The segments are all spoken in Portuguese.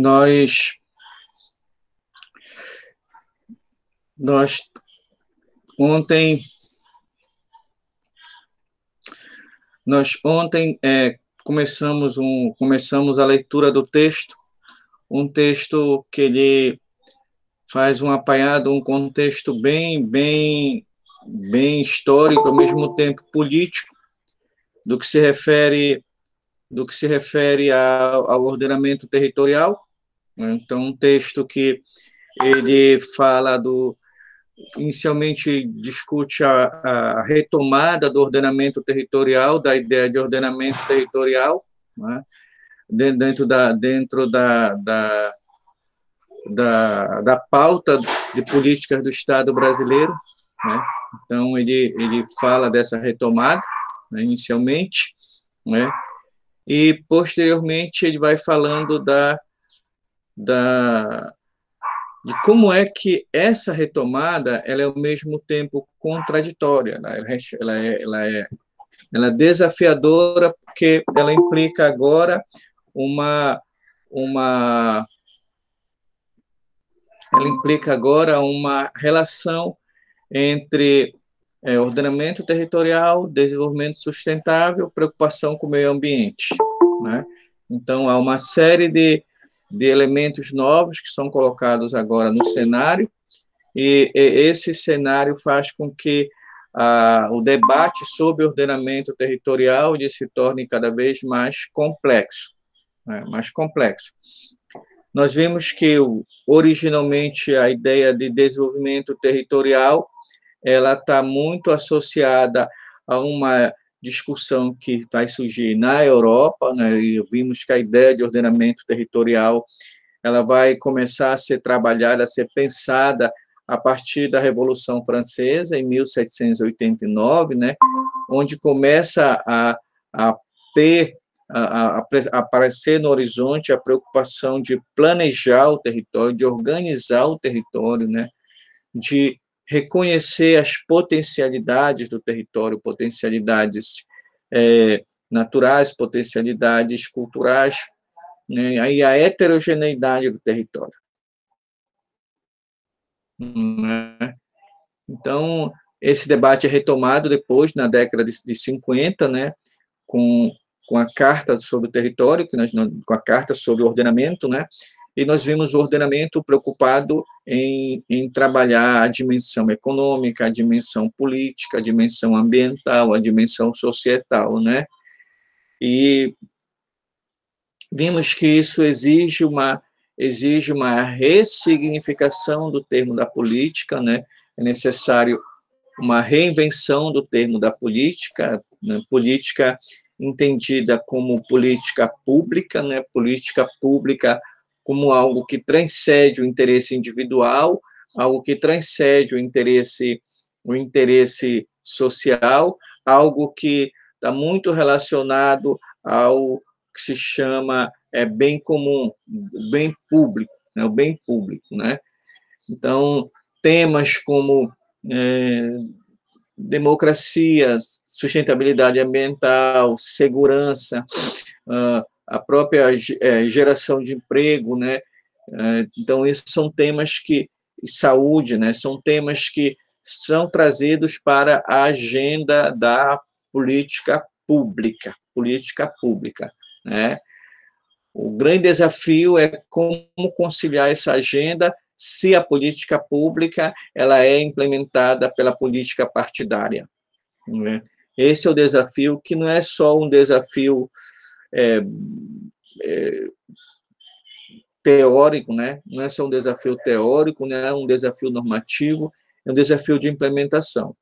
nós, nós ontem, começamos a leitura do texto, um texto que ele faz um apanhado, um contexto bem histórico, ao mesmo tempo político, do que se refere ao ordenamento territorial. Então, um texto que ele fala inicialmente discute a retomada do ordenamento territorial, da ideia de ordenamento territorial, né, dentro da pauta de políticas do Estado brasileiro, né? Então, ele fala dessa retomada, né, inicialmente, né? E, posteriormente, ele vai falando de como é que essa retomada ela é, ao mesmo tempo, contraditória, né? Ela é desafiadora, porque ela implica agora uma uma relação entre ordenamento territorial, desenvolvimento sustentável, preocupação com o meio ambiente, né? Então, há uma série de elementos novos que são colocados agora no cenário, e esse cenário faz com que o debate sobre ordenamento territorial se torne cada vez mais complexo, né? Mais complexo. Nós vimos que, originalmente, a ideia de desenvolvimento territorial ela está muito associada a uma discussão que vai surgir na Europa, né? E vimos que a ideia de ordenamento territorial ela vai começar a ser trabalhada, a ser pensada a partir da Revolução Francesa, em 1789, né? Onde começa a ter a aparecer no horizonte a preocupação de planejar o território, de organizar o território, né? De reconhecer as potencialidades do território, potencialidades naturais, potencialidades culturais, né? E a heterogeneidade do território, né? Então, esse debate é retomado depois, na década de 50, né? com a Carta sobre o Território, com a Carta sobre o Ordenamento, né? E nós vimos o ordenamento preocupado em trabalhar a dimensão econômica, a dimensão política, a dimensão ambiental, a dimensão societal, né? E vimos que isso exige uma ressignificação do termo da política, né? É necessário uma reinvenção do termo da política, né? Política entendida como política pública, né? Política pública como algo que transcende o interesse individual, algo que transcende o interesse social, algo que está muito relacionado ao que se chama bem comum, bem público, né? O bem público, né? Então, temas como democracia, sustentabilidade ambiental, segurança, a própria geração de emprego, né? Então, esses são temas saúde, né? São temas que são trazidos para a agenda da política pública, né? O grande desafio é como conciliar essa agenda se a política pública ela é implementada pela política partidária, né? Esse é o desafio, que não é só um desafio teórico, né? Não é só um desafio teórico, não é um desafio normativo, é um desafio de implementação.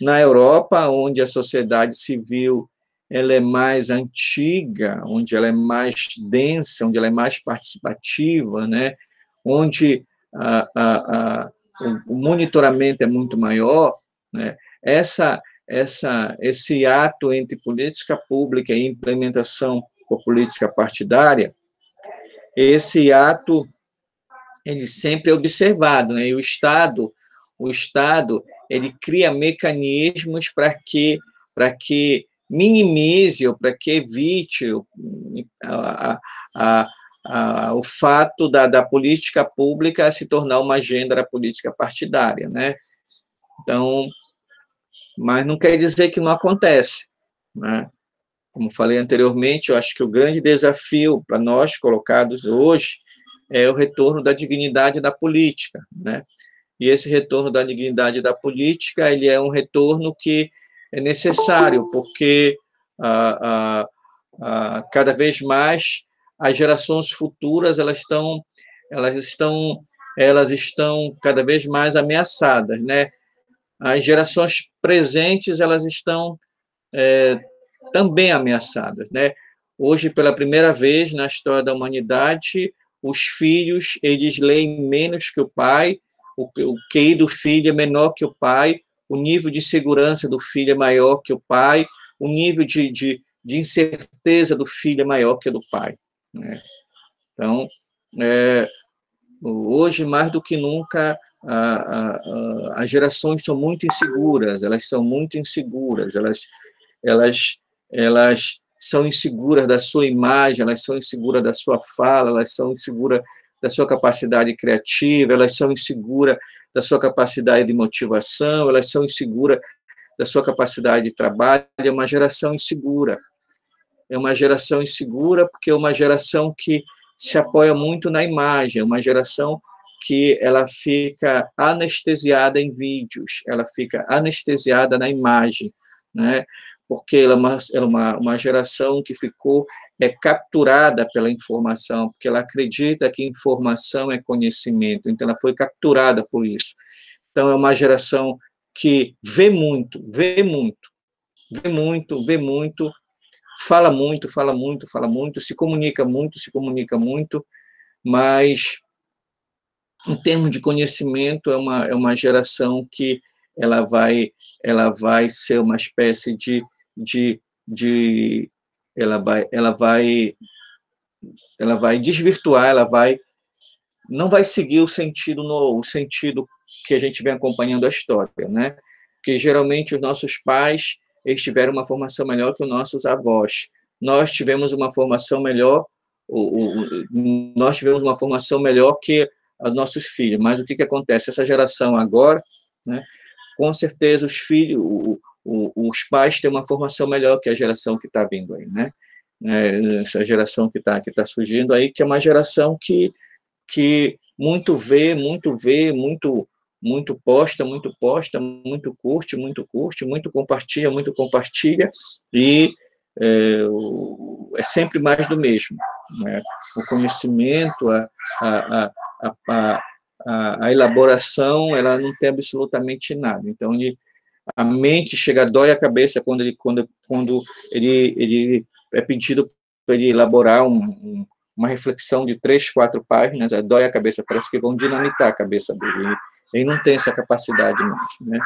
Na Europa, onde a sociedade civil ela é mais antiga, onde ela é mais densa, onde ela é mais participativa, né? Onde o monitoramento é muito maior, né? Esse ato entre política pública e implementação por política partidária, esse ato ele sempre é observado, né? E o Estado ele cria mecanismos para que minimize ou para que evite o fato da política pública se tornar uma agenda da política partidária, né? Então, mas não quer dizer que não acontece, né? Como falei anteriormente, eu acho que o grande desafio para nós colocados hoje é o retorno da dignidade da política, né? E esse retorno da dignidade da política, ele é um retorno que é necessário, porque cada vez mais as gerações futuras elas estão cada vez mais ameaçadas, né? As gerações presentes elas estão também ameaçadas, né? Hoje, pela primeira vez na história da humanidade, os filhos eles leem menos que o pai, o QI do filho é menor que o pai, o nível de segurança do filho é maior que o pai, o nível de incerteza do filho é maior que o do pai, né? Então, hoje, mais do que nunca, as gerações são muito inseguras, elas são muito inseguras, elas são inseguras da sua imagem, elas são inseguras da sua fala, elas são inseguras da sua capacidade criativa, elas são inseguras da sua capacidade de motivação, elas são inseguras da sua capacidade de trabalho. É uma geração insegura. É uma geração insegura porque é uma geração que se apoia muito na imagem, é uma geração que ela fica anestesiada em vídeos, ela fica anestesiada na imagem, né? Porque ela é uma geração que ficou capturada pela informação, porque ela acredita que informação é conhecimento, então ela foi capturada por isso. Então, é uma geração que vê muito, vê muito, vê muito, vê muito, fala muito, fala muito, fala muito, se comunica muito, mas, em termos de conhecimento, é uma geração que ela vai ser uma espécie de ela vai desvirtuar, não vai seguir o sentido que a gente vem acompanhando a história, né? Porque geralmente os nossos pais eles tiveram uma formação melhor que os nossos avós. Nós tivemos uma formação melhor, nós tivemos uma formação melhor que os nossos filhos. Mas o que acontece? Essa geração agora, né? Com certeza os filhos, os pais têm uma formação melhor que a geração que está vindo aí, né? Essa geração que está surgindo aí, que é uma geração que muito vê, muito posta, muito curte, muito compartilha, e é sempre mais do mesmo, né? O conhecimento, a elaboração, ela não tem absolutamente nada. Então, a mente chega, dói a cabeça quando ele é pedido para ele elaborar uma reflexão de 3, 4 páginas, dói a cabeça, parece que vão dinamitar a cabeça dele. Ele não tem essa capacidade mais, né?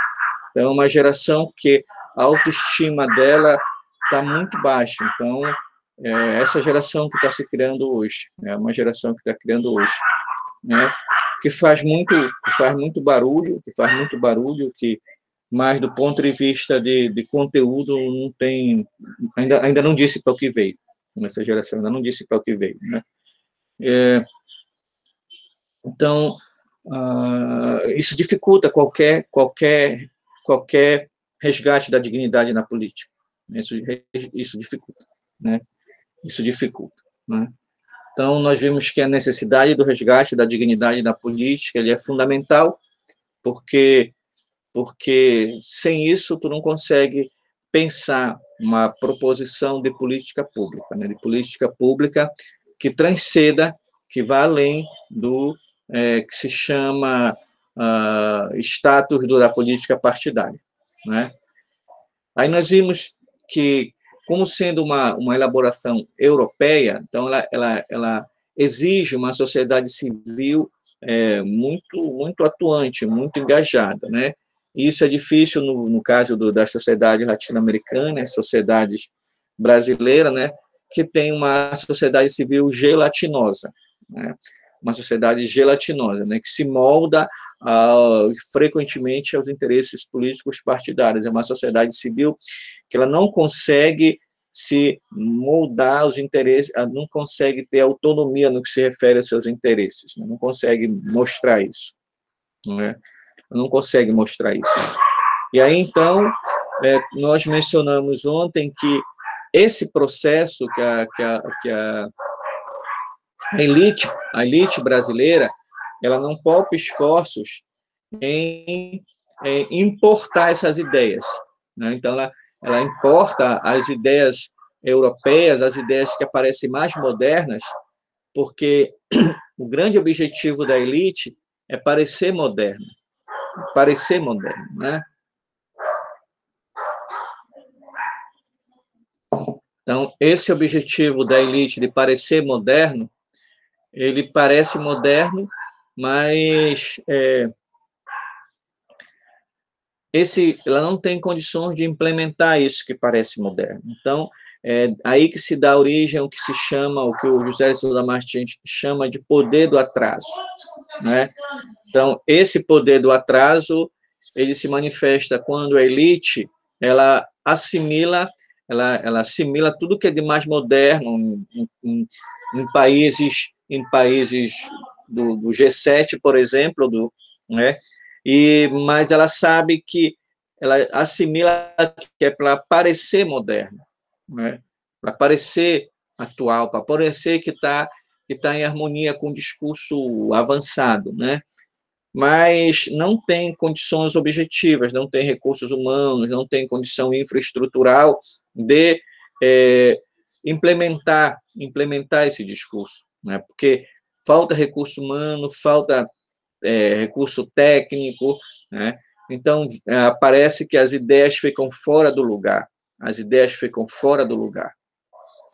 Então, é uma geração que a autoestima dela está muito baixa. Então, essa geração que está se criando hoje, é uma geração que está criando hoje, né? Que faz muito barulho, que mas do ponto de vista de conteúdo não tem, ainda não disse para o que veio. Essa geração ainda não disse para o que veio, né? Então, isso dificulta qualquer resgate da dignidade na política. Isso dificulta, né? Isso dificulta, né? Então, nós vimos que a necessidade do resgate da dignidade na política ele é fundamental, porque sem isso tu não consegue pensar uma proposição de política pública, né? De política pública que transcenda, que vá além do que se chama status da política partidária, né? Aí nós vimos que, como sendo uma elaboração europeia, então ela exige uma sociedade civil muito atuante, muito engajada, né? E isso é difícil no caso das sociedades latino-americanas, sociedades brasileiras, né? Que tem uma sociedade civil gelatinosa, né? Uma sociedade gelatinosa, né? Que se molda frequentemente aos interesses políticos partidários. É uma sociedade civil que ela não consegue se moldar os interesses, não consegue ter autonomia no que se refere aos seus interesses, né? Não consegue mostrar isso, né? Não consegue mostrar isso. E aí, então, nós mencionamos ontem que esse processo que a elite brasileira, ela não poupa esforços em importar essas ideias, né? Então, ela importa as ideias europeias, as ideias que aparecem mais modernas, porque o grande objetivo da elite é parecer moderno, né? Então, esse objetivo da elite de parecer moderno, ele parece moderno, mas ela não tem condições de implementar isso que parece moderno. Então, aí que se dá origem ao que se chama, o que o José de Souza Martins chama de poder do atraso, né? Então, esse poder do atraso, ele se manifesta quando a elite, ela assimila tudo que é de mais moderno em países do G7, por exemplo, né? Mas ela sabe que ela assimila que é para parecer moderno, né? Para parecer atual, para parecer que está em harmonia com o discurso avançado, né? Mas não tem condições objetivas, não tem recursos humanos, não tem condição infraestrutural de implementar esse discurso, né? Porque falta recurso humano, falta recurso técnico, né? Então, parece que as ideias ficam fora do lugar,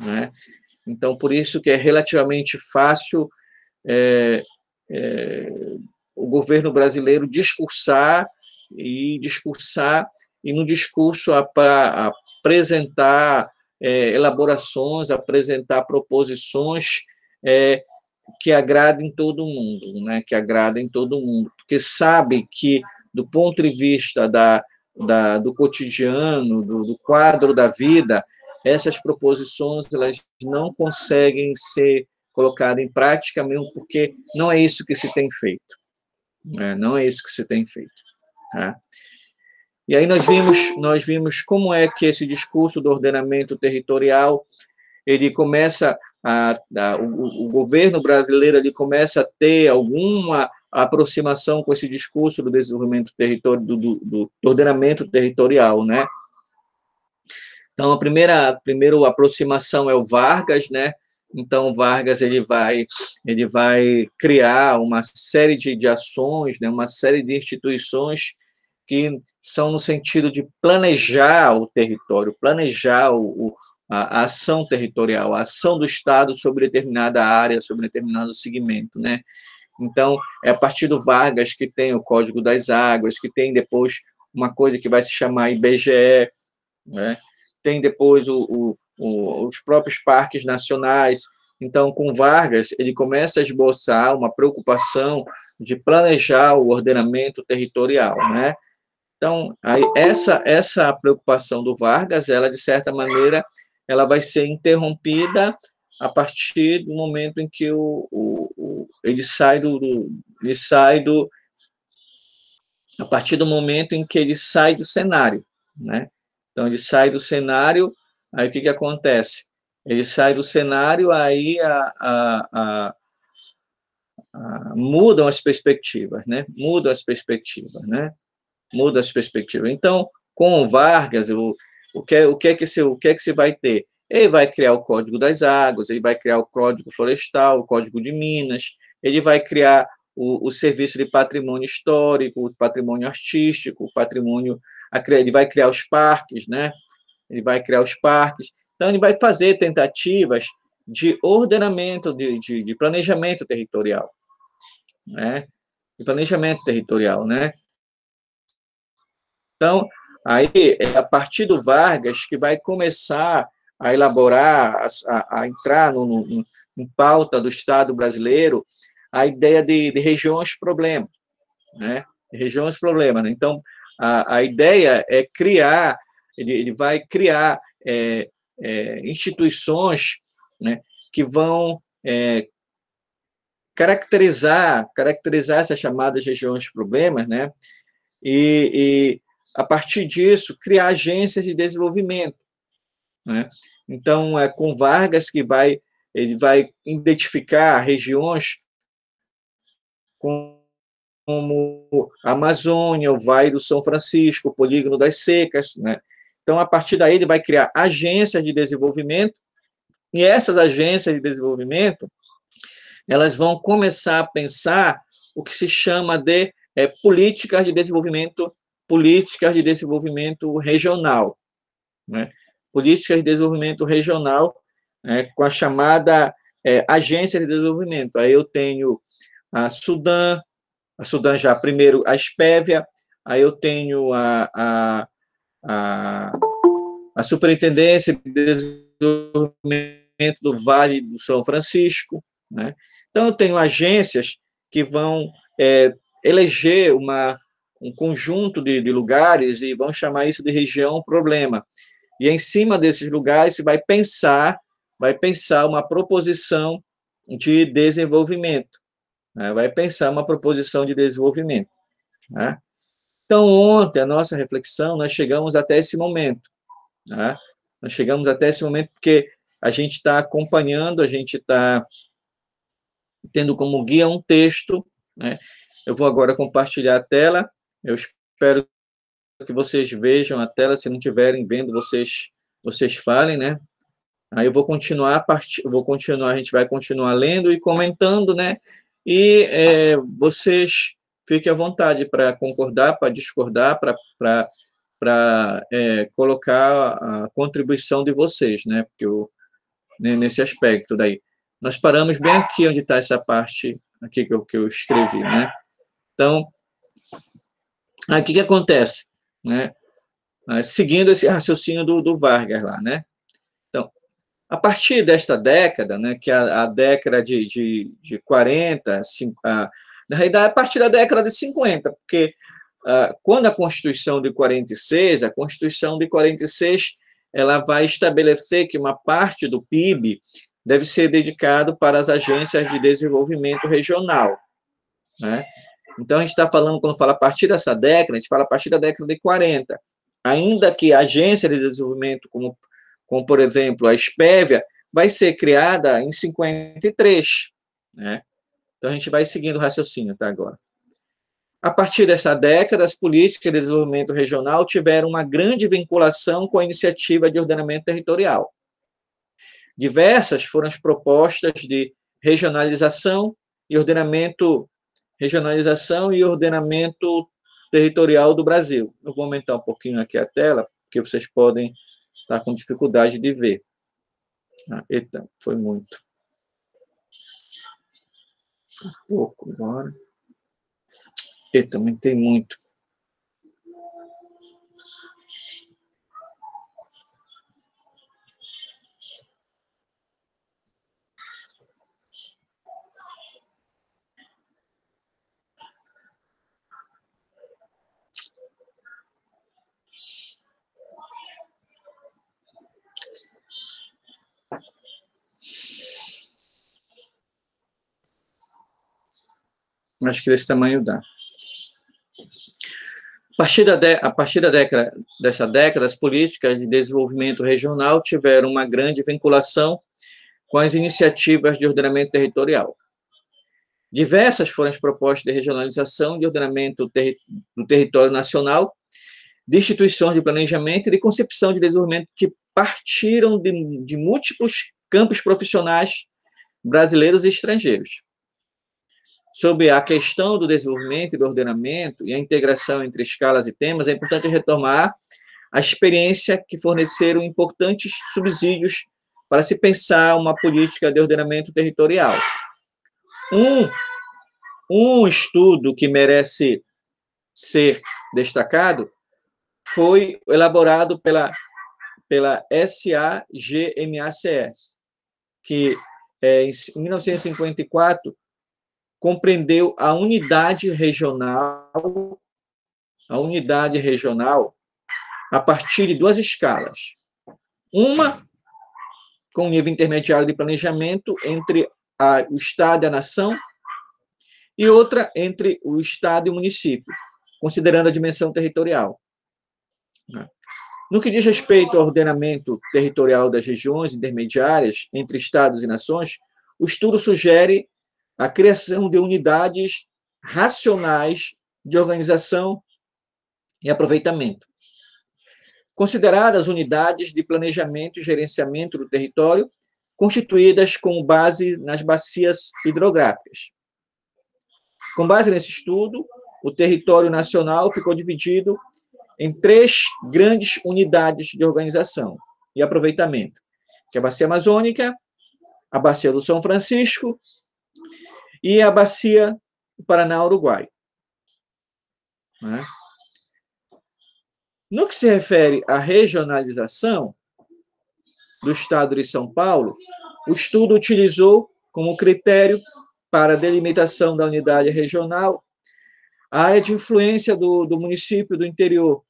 né? Então, por isso que é relativamente fácil o governo brasileiro discursar e no discurso apresentar elaborações, apresentar proposições que agradem todo mundo, né? Que agradem todo mundo, porque sabe que, do ponto de vista do cotidiano, do quadro da vida, essas proposições elas não conseguem ser colocadas em prática mesmo, porque não é isso que se tem feito, né? Não é isso que se tem feito, tá? E aí nós vimos como é que esse discurso do ordenamento territorial ele começa o governo brasileiro ele começa a ter alguma aproximação com esse discurso do desenvolvimento do ordenamento territorial, né? Então a primeira aproximação é o Vargas, né? Então o Vargas ele vai criar uma série de ações, né? Uma série de instituições que são no sentido de planejar o território, planejar a ação territorial, a ação do Estado sobre determinada área, sobre determinado segmento, né? Então, é a partir do Vargas que tem o Código das Águas, que tem depois uma coisa que vai se chamar IBGE, né? Tem depois os próprios parques nacionais. Então, com Vargas, ele começa a esboçar uma preocupação de planejar o ordenamento territorial, né? Então, aí, essa preocupação do Vargas, ela, de certa maneira, ela vai ser interrompida a partir do momento em que ele sai a partir do momento em que ele sai do cenário, né? Então, ele sai do cenário, aí o que acontece? Ele sai do cenário, aí mudam as perspectivas, né? Mudam as perspectivas, né? Muda as perspectivas. Então, com o Vargas, o que é que se vai ter? Ele vai criar o Código das Águas, ele vai criar o Código Florestal, o Código de Minas, ele vai criar o Serviço de Patrimônio Histórico, o Patrimônio Artístico, ele vai criar os parques, né? Ele vai criar os parques. Então, ele vai fazer tentativas de ordenamento, de planejamento territorial, né? De planejamento territorial, né? Então, aí é a partir do Vargas que vai começar a elaborar, a entrar em pauta do Estado brasileiro a ideia de regiões-problema, né? Regiões-problema, né? Então, a ideia é criar, ele vai criar instituições, né, que vão caracterizar essas chamadas regiões de problemas, né, e a partir disso, criar agências de desenvolvimento, né? Então, com Vargas, ele vai identificar regiões como a Amazônia, o Vale do São Francisco, o Polígono das Secas, né? Então, a partir daí, ele vai criar agências de desenvolvimento, e essas agências de desenvolvimento, elas vão começar a pensar o que se chama de políticas de desenvolvimento regional, né? Políticas de desenvolvimento regional, com a chamada agência de desenvolvimento. Aí eu tenho a Sudã já primeiro a Espévia, aí eu tenho a Superintendência de Desenvolvimento do Vale do São Francisco, né? Então eu tenho agências que vão eleger um conjunto de lugares e vão chamar isso de região problema. E em cima desses lugares se vai pensar uma proposição de desenvolvimento, né? Vai pensar uma proposição de desenvolvimento, né? Então, ontem, a nossa reflexão, nós chegamos até esse momento, né? Nós chegamos até esse momento porque a gente está acompanhando, a gente está tendo como guia um texto, né? Eu vou agora compartilhar a tela, eu espero que vocês vejam a tela, se não estiverem vendo, vocês falem, né? Aí eu vou continuar, a gente vai continuar lendo e comentando, né? E vocês fiquem à vontade para concordar, para discordar, para colocar a contribuição de vocês, né? Porque nesse aspecto daí. Nós paramos bem aqui onde está essa parte aqui que eu escrevi, né? Então, aí o que acontece, né? Seguindo esse raciocínio do Vargas lá, né? Então, a partir desta década, né, que é a década de 40, na realidade, a partir da década de 50, porque quando a Constituição de 46, ela vai estabelecer que uma parte do PIB deve ser dedicado para as agências de desenvolvimento regional, né? Então, a gente está falando, quando fala a partir dessa década, a gente fala a partir da década de 40, ainda que a agência de desenvolvimento, como por exemplo, a Espévia, vai ser criada em 53, né? Então, a gente vai seguindo o raciocínio, tá, agora. A partir dessa década, as políticas de desenvolvimento regional tiveram uma grande vinculação com a iniciativa de ordenamento territorial. Diversas foram as propostas de regionalização e ordenamento territorial do Brasil. Eu vou aumentar um pouquinho aqui a tela, porque vocês podem estar com dificuldade de ver. Eita, foi muito. Um pouco agora. Eita, aumentei muito. Acho que desse tamanho dá. A partir dessa década, as políticas de desenvolvimento regional tiveram uma grande vinculação com as iniciativas de ordenamento territorial. Diversas foram as propostas de regionalização e ordenamento do território nacional, de instituições de planejamento e de concepção de desenvolvimento que partiram de múltiplos campos profissionais brasileiros e estrangeiros. Sobre a questão do desenvolvimento e do ordenamento e a integração entre escalas e temas, é importante retomar a experiência que forneceram importantes subsídios para se pensar uma política de ordenamento territorial. Um estudo que merece ser destacado foi elaborado pela SAGMACS, que em 1954 compreendeu a unidade regional a partir de duas escalas. Uma com nível intermediário de planejamento entre o Estado e a nação, e outra entre o Estado e o município, considerando a dimensão territorial. No que diz respeito ao ordenamento territorial das regiões intermediárias entre Estados e nações, o estudo sugere a criação de unidades racionais de organização e aproveitamento. Consideradas unidades de planejamento e gerenciamento do território, constituídas com base nas bacias hidrográficas. Com base nesse estudo, o território nacional ficou dividido em 3 grandes unidades de organização e aproveitamento, que é a Bacia Amazônica, a Bacia do São Francisco e a Bacia do Paraná-Uruguai. No que se refere à regionalização do Estado de São Paulo, o estudo utilizou como critério para a delimitação da unidade regional a área de influência do município do interior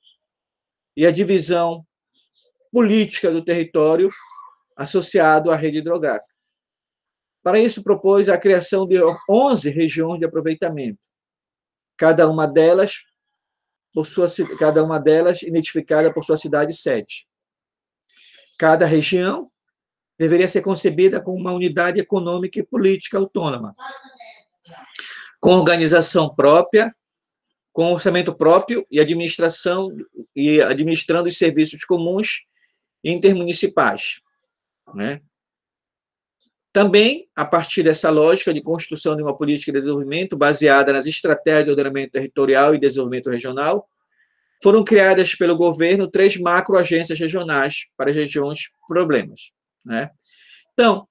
e a divisão política do território associado à rede hidrográfica. Para isso, propôs a criação de 11 regiões de aproveitamento, cada uma delas identificada por sua cidade-sede. Cada região deveria ser concebida como uma unidade econômica e política autônoma, com organização própria, com orçamento próprio e administrando os serviços comuns intermunicipais, Também, a partir dessa lógica de construção de uma política de desenvolvimento baseada nas estratégias de ordenamento territorial e desenvolvimento regional, foram criadas pelo governo 3 macroagências regionais para as regiões problemas. Então,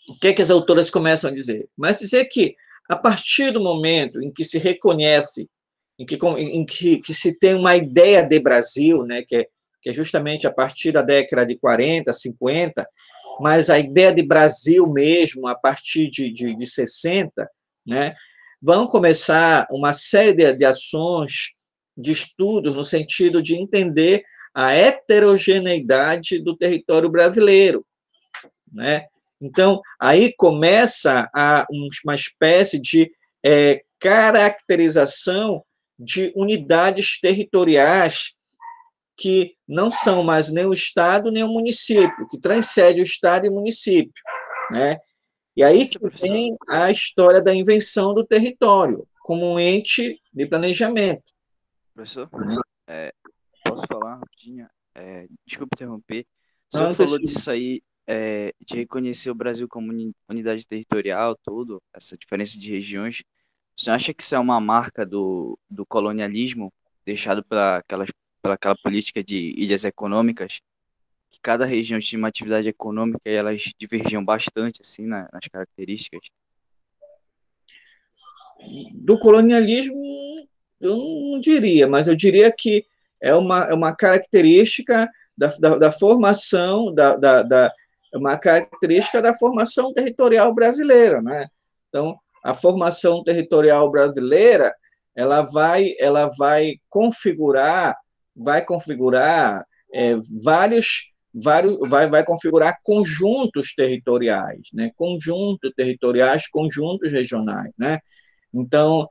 o que é que as autoras começam a dizer? Mas dizer que, a partir do momento em que se reconhece, em que se tem uma ideia de Brasil, que é justamente a partir da década de 40, 50, mas a ideia de Brasil mesmo, a partir de 60, vão começar uma série de ações, de estudos, no sentido de entender a heterogeneidade do território brasileiro. Então, aí começa uma espécie de caracterização de unidades territoriais que não são mais nem o Estado nem o município, que transcende o Estado e o município. E aí que vem a história da invenção do território, como um ente de planejamento. Professor, posso falar rapidinho? Desculpe interromper. O senhor falou disso aí, de reconhecer o Brasil como unidade territorial, tudo, essa diferença de regiões. Você acha que isso é uma marca do colonialismo deixado pela aquela política de ilhas econômicas, que cada região tinha uma atividade econômica e elas divergiam bastante assim nas características? Do colonialismo, eu não diria, mas eu diria que é uma característica da formação, uma característica da formação territorial brasileira. Então, a formação territorial brasileira ela vai configurar vai configurar conjuntos territoriais, conjuntos regionais, Então,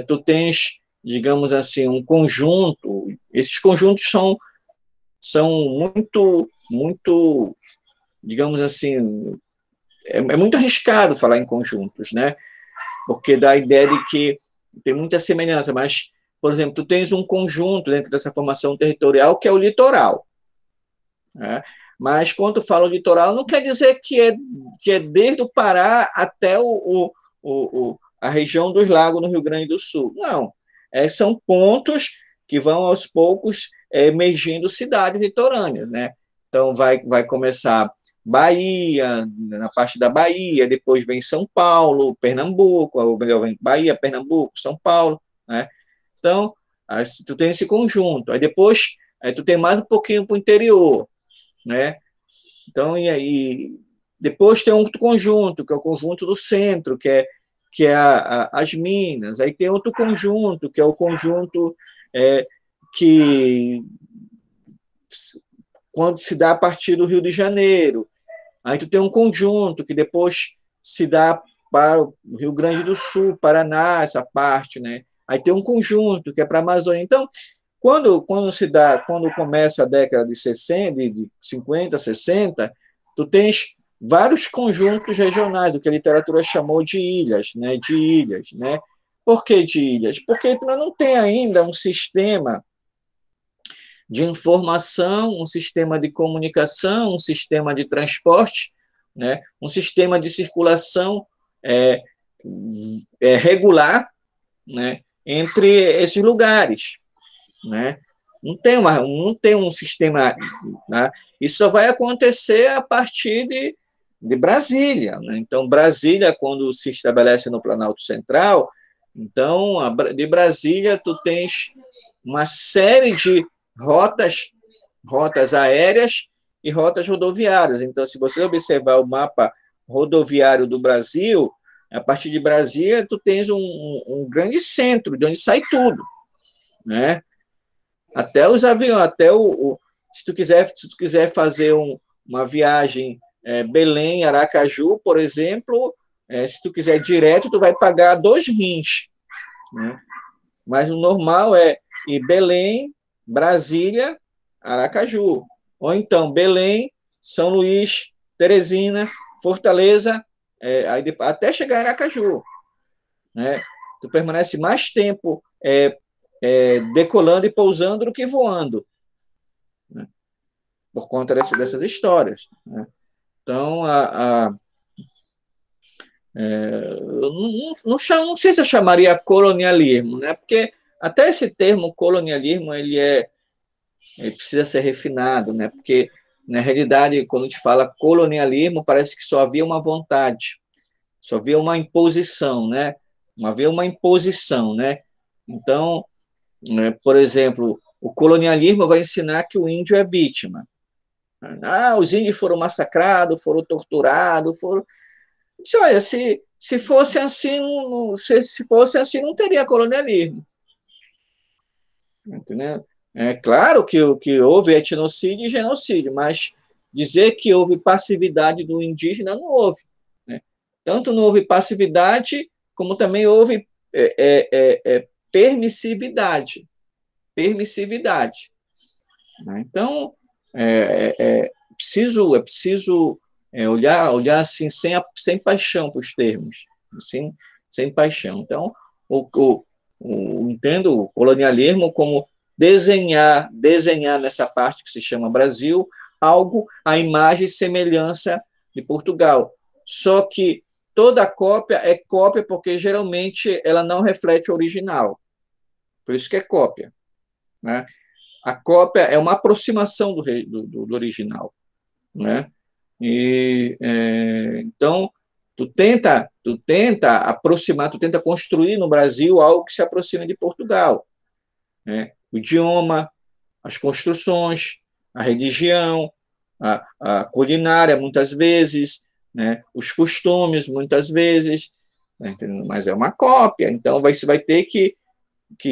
tu tens, digamos assim, um conjunto. Esses conjuntos são muito, digamos assim, é muito arriscado falar em conjuntos, Porque dá a ideia de que tem muita semelhança, mas, por exemplo, tu tens um conjunto dentro dessa formação territorial que é o litoral. Mas, quando tu fala o litoral, não quer dizer que é desde o Pará até a região dos lagos no Rio Grande do Sul. Não. São pontos que vão, aos poucos, emergindo cidades litorâneas. Então, vai começar Bahia, na parte da Bahia, depois vem São Paulo, Pernambuco, ou melhor, vem Bahia, Pernambuco, São Paulo, Então, tu tem esse conjunto. Aí depois, tu tem mais um pouquinho para o interior, Então, e aí, depois tem outro conjunto, que é o conjunto do centro, que é as Minas. Aí tem outro conjunto, que é o conjunto que, quando se dá a partir do Rio de Janeiro, Aí tu tem um conjunto que depois se dá para o Rio Grande do Sul, Paraná, essa parte, né? Aí tem um conjunto que é para a Amazônia. Então, quando começa a década de 60, de 50, 60, tu tens vários conjuntos regionais, o que a literatura chamou de ilhas, né? De ilhas, né? Por que de ilhas? Porque tu não tem ainda um sistema de informação, um sistema de comunicação, um sistema de transporte, né? Um sistema de circulação regular, né? Entre esses lugares, né? Não tem um sistema, né? Isso só vai acontecer a partir de Brasília, né? Então, Brasília, quando se estabelece no Planalto Central, então, de Brasília, tu tens uma série de rotas aéreas e rotas rodoviárias. Então, se você observar o mapa rodoviário do Brasil, a partir de Brasília, tu tens um grande centro, de onde sai tudo, né? Até os aviões, se tu quiser fazer uma viagem Belém, Aracaju, por exemplo, se tu quiser direto, tu vai pagar 2 rins, né? Mas o normal é ir Belém, Brasília, Aracaju. Ou então Belém, São Luís, Teresina, Fortaleza, até chegar em Aracaju, né? Tu permanece mais tempo decolando e pousando do que voando, né? Por conta dessas histórias, né? Então, eu não sei se eu chamaria colonialismo, né? Porque até esse termo colonialismo ele precisa ser refinado, né? Porque na realidade, quando a gente fala colonialismo, parece que só havia uma vontade, só havia uma imposição, né? Havia uma imposição, né? Então, por exemplo, o colonialismo vai ensinar que o índio é vítima. Os índios foram massacrados, foram torturados, foram. Olha, se fosse assim, se fosse assim, não teria colonialismo. Entendeu? É claro que houve etnocídio e genocídio, mas dizer que houve passividade do indígena não houve, né? Tanto não houve passividade, como também houve permissividade. Permissividade, né? Então, é preciso olhar assim, sem paixão para os termos, sem paixão. Então, entendo o colonialismo como desenhar nessa parte que se chama Brasil algo à imagem e semelhança de Portugal. Só que toda cópia é cópia porque geralmente ela não reflete o original. Por isso que é cópia, né? A cópia é uma aproximação do original, né? Então, tu tenta aproximar, tu tenta construir no Brasil algo que se aproxime de Portugal, né? O idioma, as construções, a religião, a culinária, muitas vezes, né? Os costumes, muitas vezes, né? Mas é uma cópia, então você vai ter que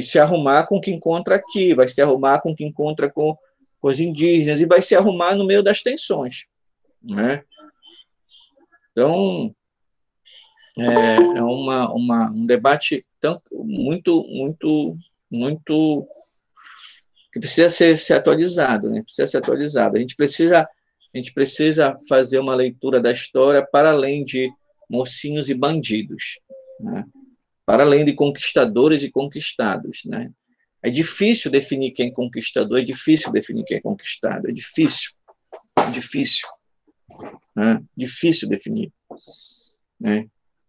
se arrumar com o que encontra aqui, vai se arrumar com o que encontra com os indígenas e vai se arrumar no meio das tensões, né? Então, é um debate muito que precisa ser atualizado, né? Precisa ser atualizado. A gente precisa fazer uma leitura da história para além de mocinhos e bandidos, né? Para além de conquistadores e conquistados, né? É difícil definir quem é conquistador, é difícil definir quem é conquistado, é difícil, né? Difícil definir, né?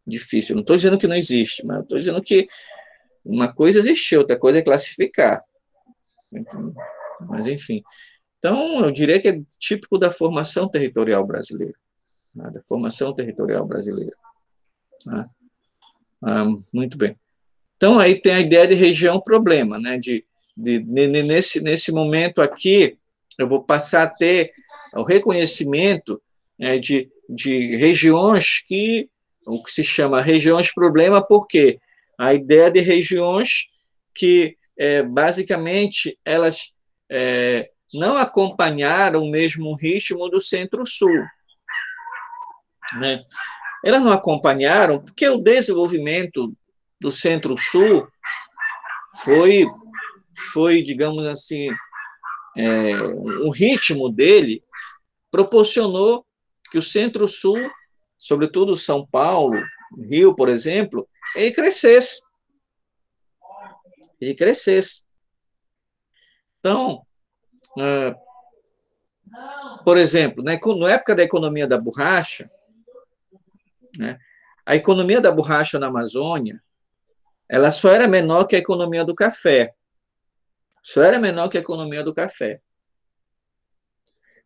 Difícil. Eu não estou dizendo que não existe, mas estou dizendo que uma coisa existe, outra coisa é classificar. Mas, enfim. Então, eu diria que é típico da formação territorial brasileira, né? Da formação territorial brasileira, né? Muito bem. Então, aí tem a ideia de região-problema, né? Nesse momento aqui, eu vou passar a ter o reconhecimento, né, de regiões o que se chama regiões-problema, porque a ideia de regiões que, basicamente, elas não acompanharam o mesmo ritmo do Centro-Sul, né? Elas não acompanharam porque o desenvolvimento do Centro-Sul foi, digamos assim, o ritmo dele proporcionou que o Centro-Sul, sobretudo São Paulo, Rio, por exemplo, ele crescesse. Ele crescesse. Então, por exemplo, né, na época da economia da borracha, né, a economia da borracha na Amazônia, ela só era menor que a economia do café. Só era menor que a economia do café.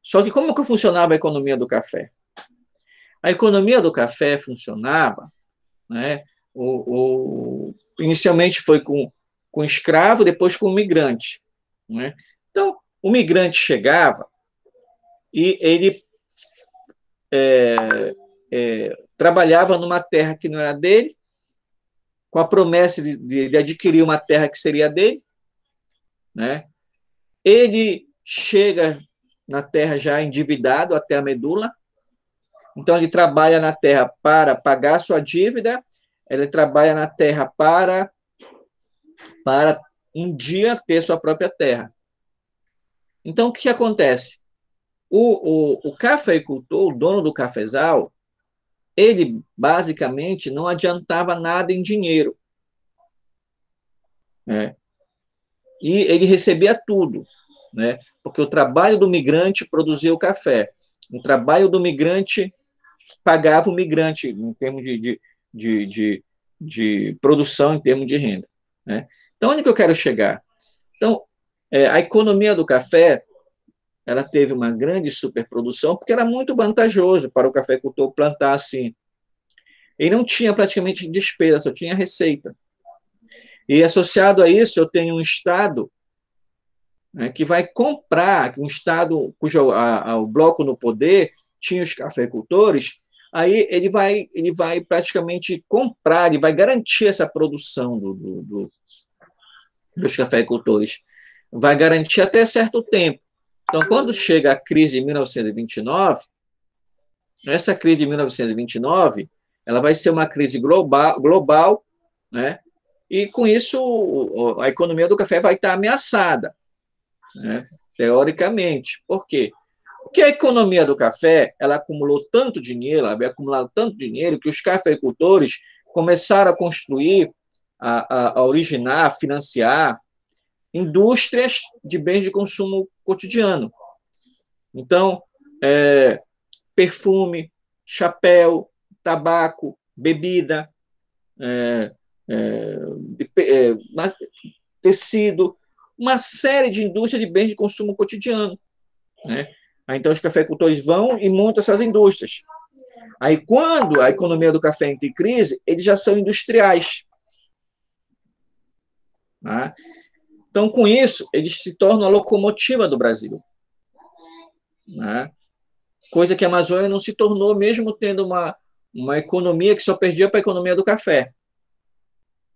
Só que como que funcionava a economia do café? A economia do café funcionava, né, inicialmente foi com escravo, depois com migrante. Né? Então, o migrante chegava e ele trabalhava numa terra que não era dele, com a promessa de adquirir uma terra que seria dele. Né? Ele chega na terra já endividado até a medula, então ele trabalha na terra para pagar sua dívida, ele trabalha na terra para um dia ter sua própria terra. Então, o que acontece? O cafeicultor, o dono do cafezal, ele basicamente não adiantava nada em dinheiro. Né? E ele recebia tudo, né? Porque o trabalho do migrante produzia o café. O trabalho do migrante pagava o migrante em termos de produção, em termos de renda. Né? Então, onde que eu quero chegar? Então, a economia do café, ela teve uma grande superprodução, porque era muito vantajoso para o cafeicultor plantar assim. Ele não tinha praticamente despesa, só tinha receita. E associado a isso, eu tenho um Estado, né, que vai comprar, um Estado cujo o bloco no poder tinha os cafeicultores, aí ele vai praticamente comprar, ele vai garantir essa produção dos cafeicultores. Vai garantir até certo tempo. Então, quando chega a crise de 1929, essa crise de 1929, ela vai ser uma crise global, né? E com isso a economia do café vai estar ameaçada, né? Teoricamente. Por quê? Porque a economia do café, ela acumulou tanto dinheiro, ela havia acumulado tanto dinheiro que os cafeicultores começaram a construir, a originar, a financiar indústrias de bens de consumo cotidiano. Então, perfume, chapéu, tabaco, bebida, tecido, uma série de indústrias de bens de consumo cotidiano. Né? Então, os cafeicultores vão e montam essas indústrias. Aí, quando a economia do café entra em crise, eles já são industriais. Né? Então, com isso, eles se tornam a locomotiva do Brasil. Né? Coisa que a Amazônia não se tornou, mesmo tendo uma economia que só perdia para a economia do café.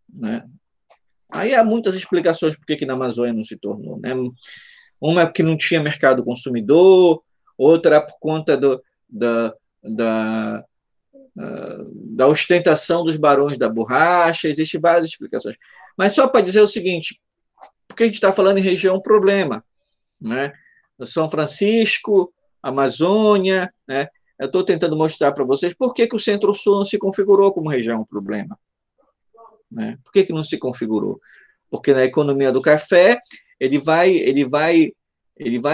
Né? Aí há muitas explicações por que na Amazônia não se tornou. Né? Uma é porque não tinha mercado consumidor, outra é por conta da ostentação dos barões da borracha, existem várias explicações. Mas só para dizer o seguinte, porque a gente está falando em região problema, né? São Francisco, Amazônia, né? Eu estou tentando mostrar para vocês por que o Centro-Sul não se configurou como região problema. Né? Por que não se configurou? Porque na economia do café ele vai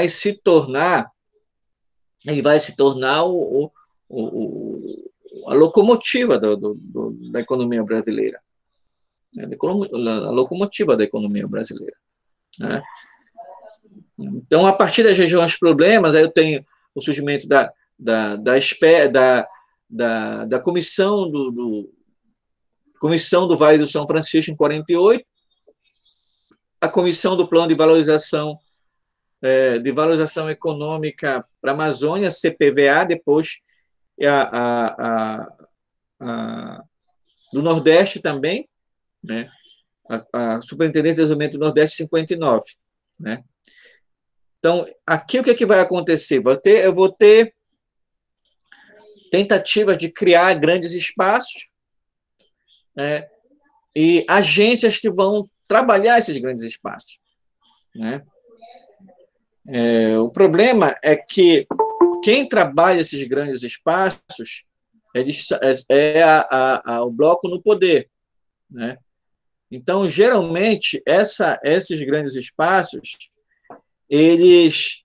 se tornar a locomotiva da economia brasileira, né? A locomotiva da economia brasileira. Né? Então, a partir das regiões problemas, aí eu tenho o surgimento da comissão Comissão do Vale do São Francisco, em 48, a Comissão do Plano de Valorização Econômica para a Amazônia, CPVA, depois do Nordeste também, né? A Superintendência de Desenvolvimento do Nordeste, 59. Né? Então, aqui o que vai acontecer? Eu vou ter tentativas de criar grandes espaços, né, e agências que vão trabalhar esses grandes espaços, né? O problema é que quem trabalha esses grandes espaços é o bloco no poder, né? Então, geralmente, esses grandes espaços, eles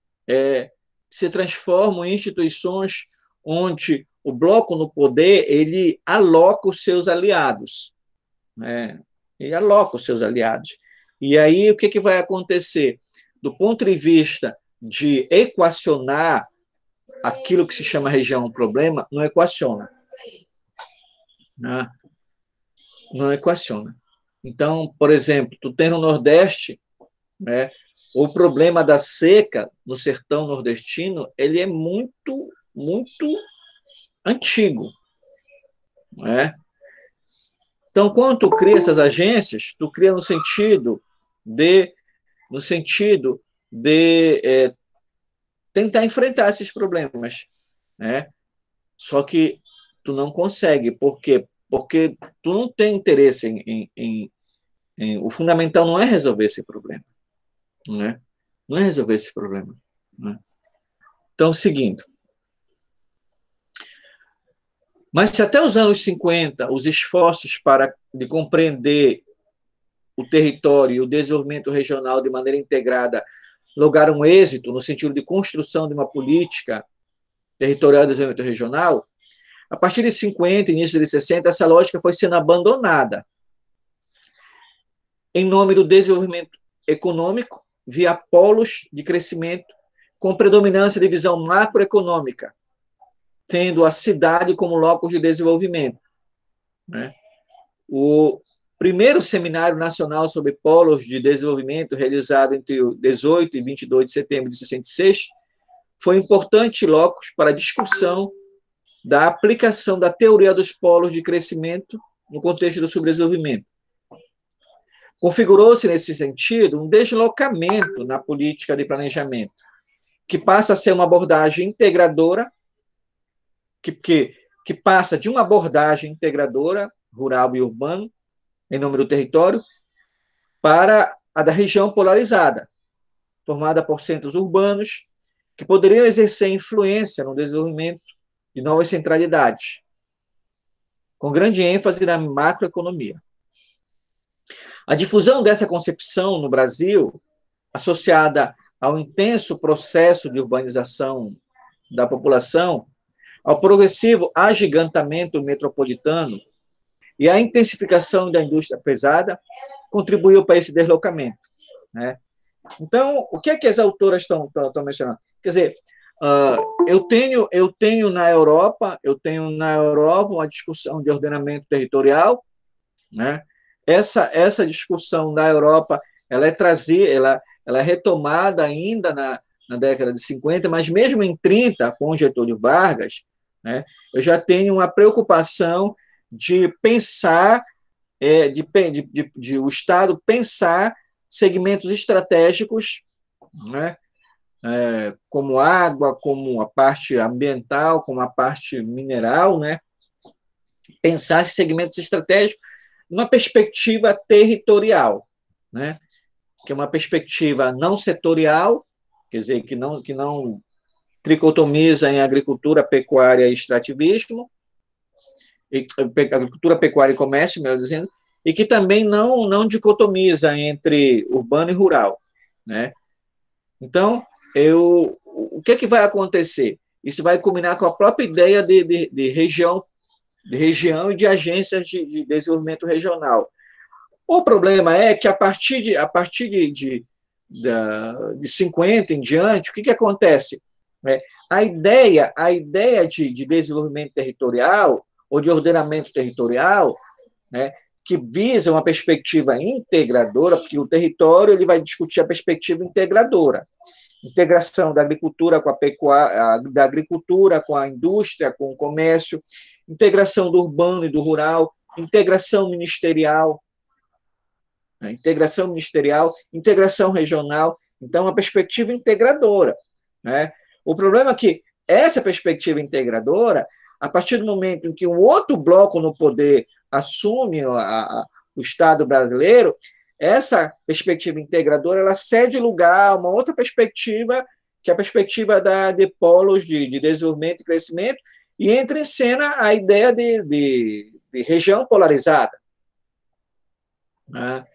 se transformam em instituições onde o bloco no poder ele aloca os seus aliados, né? Ele aloca os seus aliados. E aí, o que vai acontecer? Do ponto de vista de equacionar aquilo que se chama região problema, não equaciona, né? Não equaciona. Então, por exemplo, tu tem no Nordeste, né, o problema da seca no sertão nordestino, ele é muito, muito antigo, né? Então, quando tu cria essas agências, tu cria no sentido de tentar enfrentar esses problemas, né? Só que tu não consegue, por quê? Porque tu não tem interesse o fundamental não é resolver esse problema, né? Não é resolver esse problema, né? Então, seguindo. Mas se até os anos 50 os esforços de compreender o território e o desenvolvimento regional de maneira integrada lograram êxito no sentido de construção de uma política territorial de desenvolvimento regional, a partir de 50, início de 60, essa lógica foi sendo abandonada em nome do desenvolvimento econômico via polos de crescimento com predominância de visão macroeconômica, tendo a cidade como locus de desenvolvimento, né? O primeiro Seminário Nacional sobre Polos de Desenvolvimento, realizado entre o 18 e 22 de setembro de 66, foi importante locus para a discussão da aplicação da teoria dos polos de crescimento no contexto do subdesenvolvimento. Configurou-se, nesse sentido, um deslocamento na política de planejamento, que passa a ser uma abordagem integradora, que passa de uma abordagem integradora, rural e urbano, em nome do território, para a da região polarizada, formada por centros urbanos, que poderiam exercer influência no desenvolvimento de novas centralidades, com grande ênfase na macroeconomia. A difusão dessa concepção no Brasil, associada ao intenso processo de urbanização da população, ao progressivo agigantamento metropolitano e à intensificação da indústria pesada, contribuiu para esse deslocamento, né? Então, o que é que as autoras estão mencionando? Quer dizer, eu tenho na Europa uma discussão de ordenamento territorial, né? Essa discussão na Europa, ela é retomada ainda na década de 50, mas mesmo em 30, com Getúlio Vargas, né, eu já tenho uma preocupação de pensar, de o Estado pensar segmentos estratégicos, né, como água, como a parte ambiental, como a parte mineral, né, pensar esses segmentos estratégicos numa perspectiva territorial, né, que é uma perspectiva não setorial, quer dizer, que não tricotomiza em agricultura, pecuária e extrativismo, agricultura, pecuária e comércio, melhor dizendo, e que também não dicotomiza entre urbano e rural, né? Então, o que vai acontecer? Isso vai culminar com a própria ideia de região e de agências de desenvolvimento regional. O problema é que, a partir de 50 em diante, o que acontece? A ideia de desenvolvimento territorial ou de ordenamento territorial, né, que visa uma perspectiva integradora, porque o território ele vai discutir a perspectiva integradora, integração da agricultura com a pecuária, da agricultura com a indústria, com o comércio, integração do urbano e do rural, integração ministerial, integração regional. Então, uma perspectiva integradora, né? O problema é que essa perspectiva integradora, a partir do momento em que um outro bloco no poder assume o Estado brasileiro, essa perspectiva integradora ela cede lugar a uma outra perspectiva, que é a perspectiva de polos de desenvolvimento e crescimento, e entra em cena a ideia de região polarizada. Né?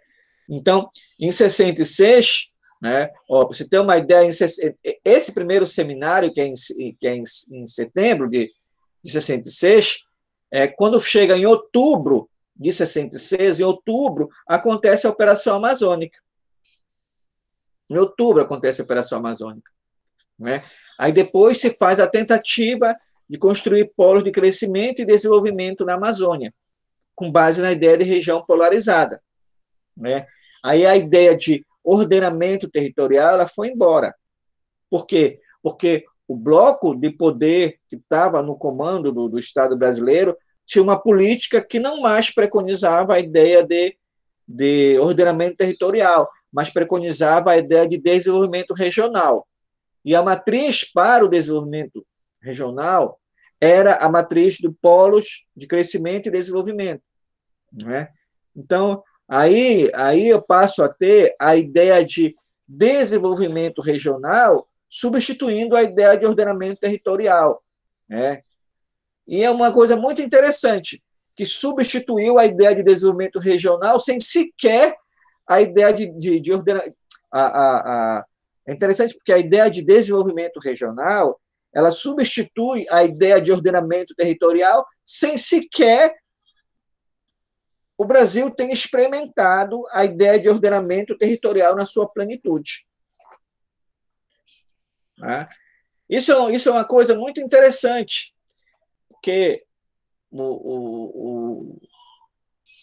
Então, em 66, né, para você ter uma ideia, esse primeiro seminário, que é em setembro de 66, quando chega em outubro de 66, em outubro, acontece a Operação Amazônica. Em outubro acontece a Operação Amazônica. Né? Aí depois se faz a tentativa de construir polos de crescimento e desenvolvimento na Amazônia, com base na ideia de região polarizada. Né? Aí a ideia de ordenamento territorial ela foi embora. Por quê? Porque o bloco de poder que estava no comando do Estado brasileiro tinha uma política que não mais preconizava a ideia de ordenamento territorial, mas preconizava a ideia de desenvolvimento regional. E a matriz para o desenvolvimento regional era a matriz de polos de crescimento e desenvolvimento. Né? Então, aí eu passo a ter a ideia de desenvolvimento regional substituindo a ideia de ordenamento territorial. Né? E é uma coisa muito interessante, que substituiu a ideia de desenvolvimento regional sem sequer a ideia de ordenamento. É interessante porque a ideia de desenvolvimento regional ela substitui a ideia de ordenamento territorial sem sequer o Brasil ter experimentado a ideia de ordenamento territorial na sua plenitude. Isso é uma coisa muito interessante, porque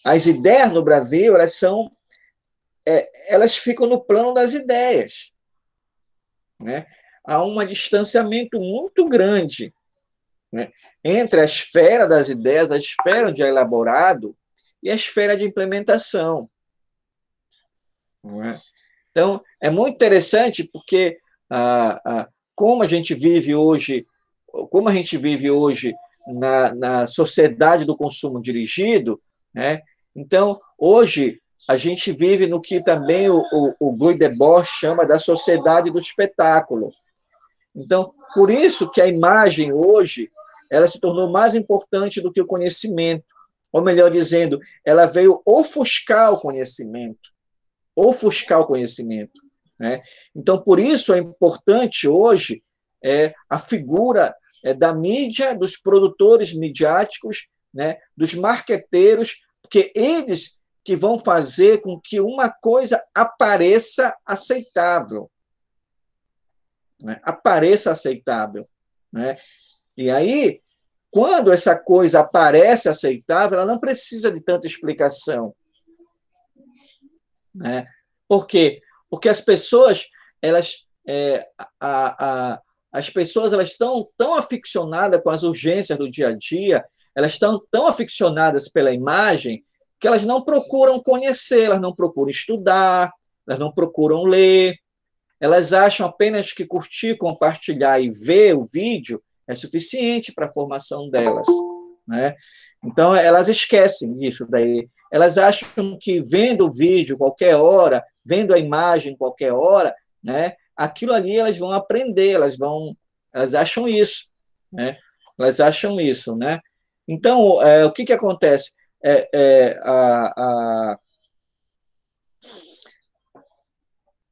as ideias no Brasil elas ficam no plano das ideias. Né? Há um distanciamento muito grande, né, entre a esfera das ideias, a esfera de elaborado e a esfera de implementação. Né? Então, é muito interessante porque como a gente vive hoje na sociedade do consumo dirigido, né? Então, hoje, a gente vive no que também o Guy Debord chama da sociedade do espetáculo. Então, por isso que a imagem hoje ela se tornou mais importante do que o conhecimento, ou melhor dizendo, ela veio ofuscar o conhecimento. Né? Então, por isso é importante hoje a figura da mídia, dos produtores midiáticos, né, dos marqueteiros, porque eles que vão fazer com que uma coisa apareça aceitável. Né? Apareça aceitável. Né? E aí, quando essa coisa aparece aceitável, ela não precisa de tanta explicação. Né? Por quê? Porque as pessoas, as pessoas estão tão aficionadas com as urgências do dia a dia, elas estão tão aficionadas pela imagem, que elas não procuram conhecer, elas não procuram estudar, elas não procuram ler, elas acham apenas que curtir, compartilhar e ver o vídeo é suficiente para a formação delas. Né? Então, elas esquecem disso daí. Elas acham que vendo o vídeo qualquer hora, vendo a imagem qualquer hora, né, aquilo ali elas vão aprender, elas acham isso. Né? Elas acham isso. Né? Então, o que acontece?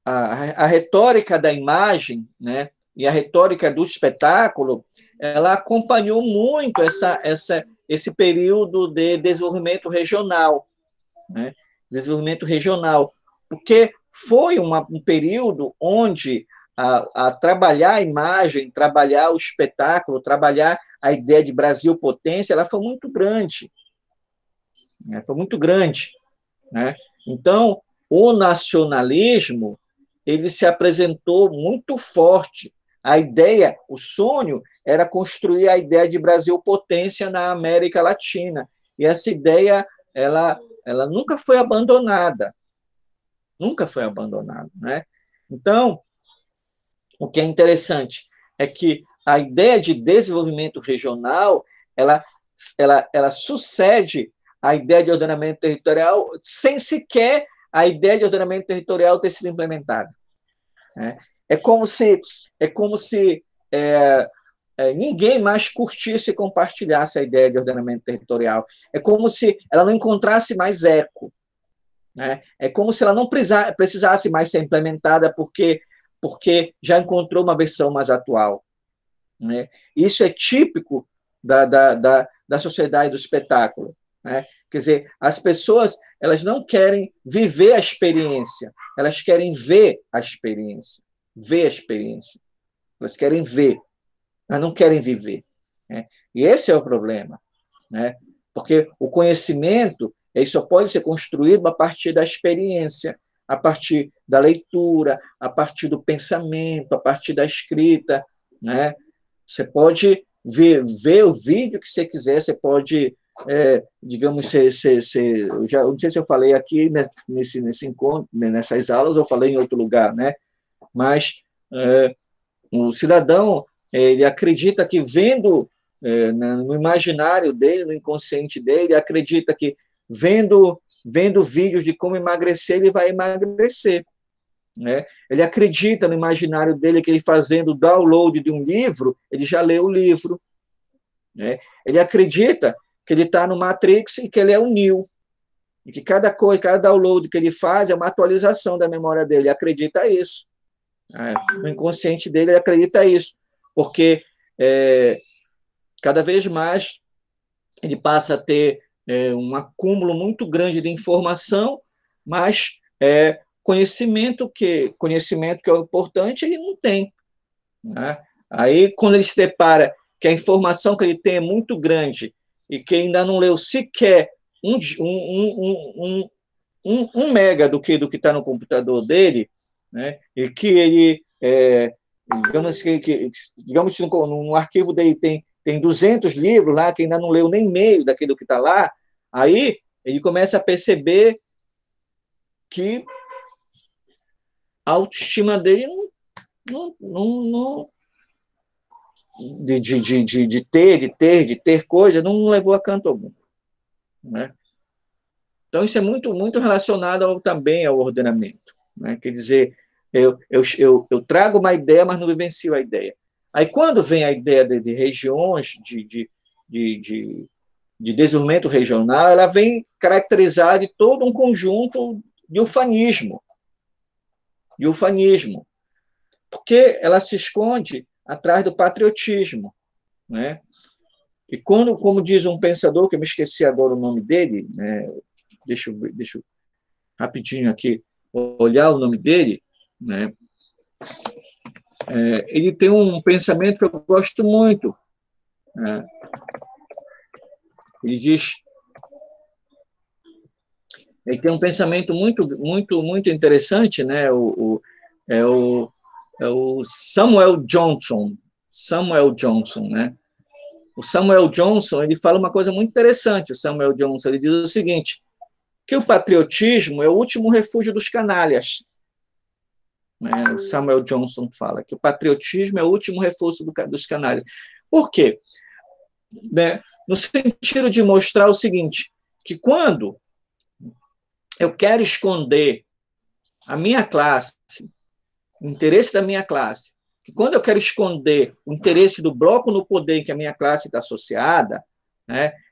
A retórica da imagem, né, e a retórica do espetáculo, ela acompanhou muito esse período de desenvolvimento regional. Né? Desenvolvimento regional, porque foi um período onde a trabalhar a imagem, trabalhar o espetáculo, trabalhar a ideia de Brasil potência, ela foi muito grande. Né? Foi muito grande. Né? Então, o nacionalismo ele se apresentou muito forte. A ideia, o sonho, era construir a ideia de Brasil potência na América Latina. E essa ideia, ela nunca foi abandonada. Nunca foi abandonada. Né? Então, o que é interessante é que a ideia de desenvolvimento regional ela sucede à ideia de ordenamento territorial sem sequer a ideia de ordenamento territorial ter sido implementada. É como se ninguém mais curtisse e compartilhasse a ideia de ordenamento territorial. É como se ela não encontrasse mais eco. É como se ela não precisasse mais ser implementada porque já encontrou uma versão mais atual. Isso é típico da sociedade do espetáculo. Quer dizer, as pessoas elas não querem viver a experiência, elas querem ver a experiência. Ver a experiência. Elas querem ver, mas não querem viver. E esse é o problema. Porque o conhecimento ele só pode ser construído a partir da experiência, a partir da leitura, a partir do pensamento, a partir da escrita. Você pode ver o vídeo que você quiser, você pode, digamos, eu não sei se eu falei aqui nesse encontro, nessas aulas, eu falei em outro lugar, mas o cidadão ele acredita que vendo no imaginário dele, no inconsciente dele, acredita que vendo vídeos de como emagrecer, ele vai emagrecer. Ele acredita no imaginário dele que ele fazendo o download de um livro, ele já leu o livro. Ele acredita que ele está no Matrix e que ele é o Neo. E que cada download que ele faz é uma atualização da memória dele. Ele acredita isso. No inconsciente dele, ele acredita isso. Porque cada vez mais ele passa a ter um acúmulo muito grande de informação, mas conhecimento que é o importante, ele não tem. Aí, quando ele se depara que a informação que ele tem é muito grande e que ainda não leu sequer um mega do que está no computador dele, e que ele, digamos que no arquivo dele tem 200 livros lá, que ainda não leu nem meio daquilo que está lá, aí ele começa a perceber que a autoestima dele de ter coisa, não levou a canto algum. Então, isso é muito, muito relacionado também ao ordenamento. Quer dizer, eu trago uma ideia, mas não vivencio a ideia. Aí, quando vem a ideia de regiões, de desenvolvimento regional, ela vem caracterizar de todo um conjunto de ufanismo. Porque ela se esconde atrás do patriotismo. E quando, como diz um pensador, que eu me esqueci agora o nome dele, deixa eu rapidinho aqui olhar o nome dele, ele tem um pensamento que eu gosto muito. Ele diz, ele tem um pensamento muito, muito, muito interessante, o Samuel Johnson. O Samuel Johnson, ele fala uma coisa muito interessante. O Samuel Johnson, ele diz o seguinte, que o patriotismo é o último refúgio dos canalhas. O Samuel Johnson fala que o patriotismo é o último refúgio dos canalhas. Por quê? No sentido de mostrar o seguinte, que quando eu quero esconder a minha classe, o interesse da minha classe, que quando eu quero esconder o interesse do bloco no poder em que a minha classe está associada,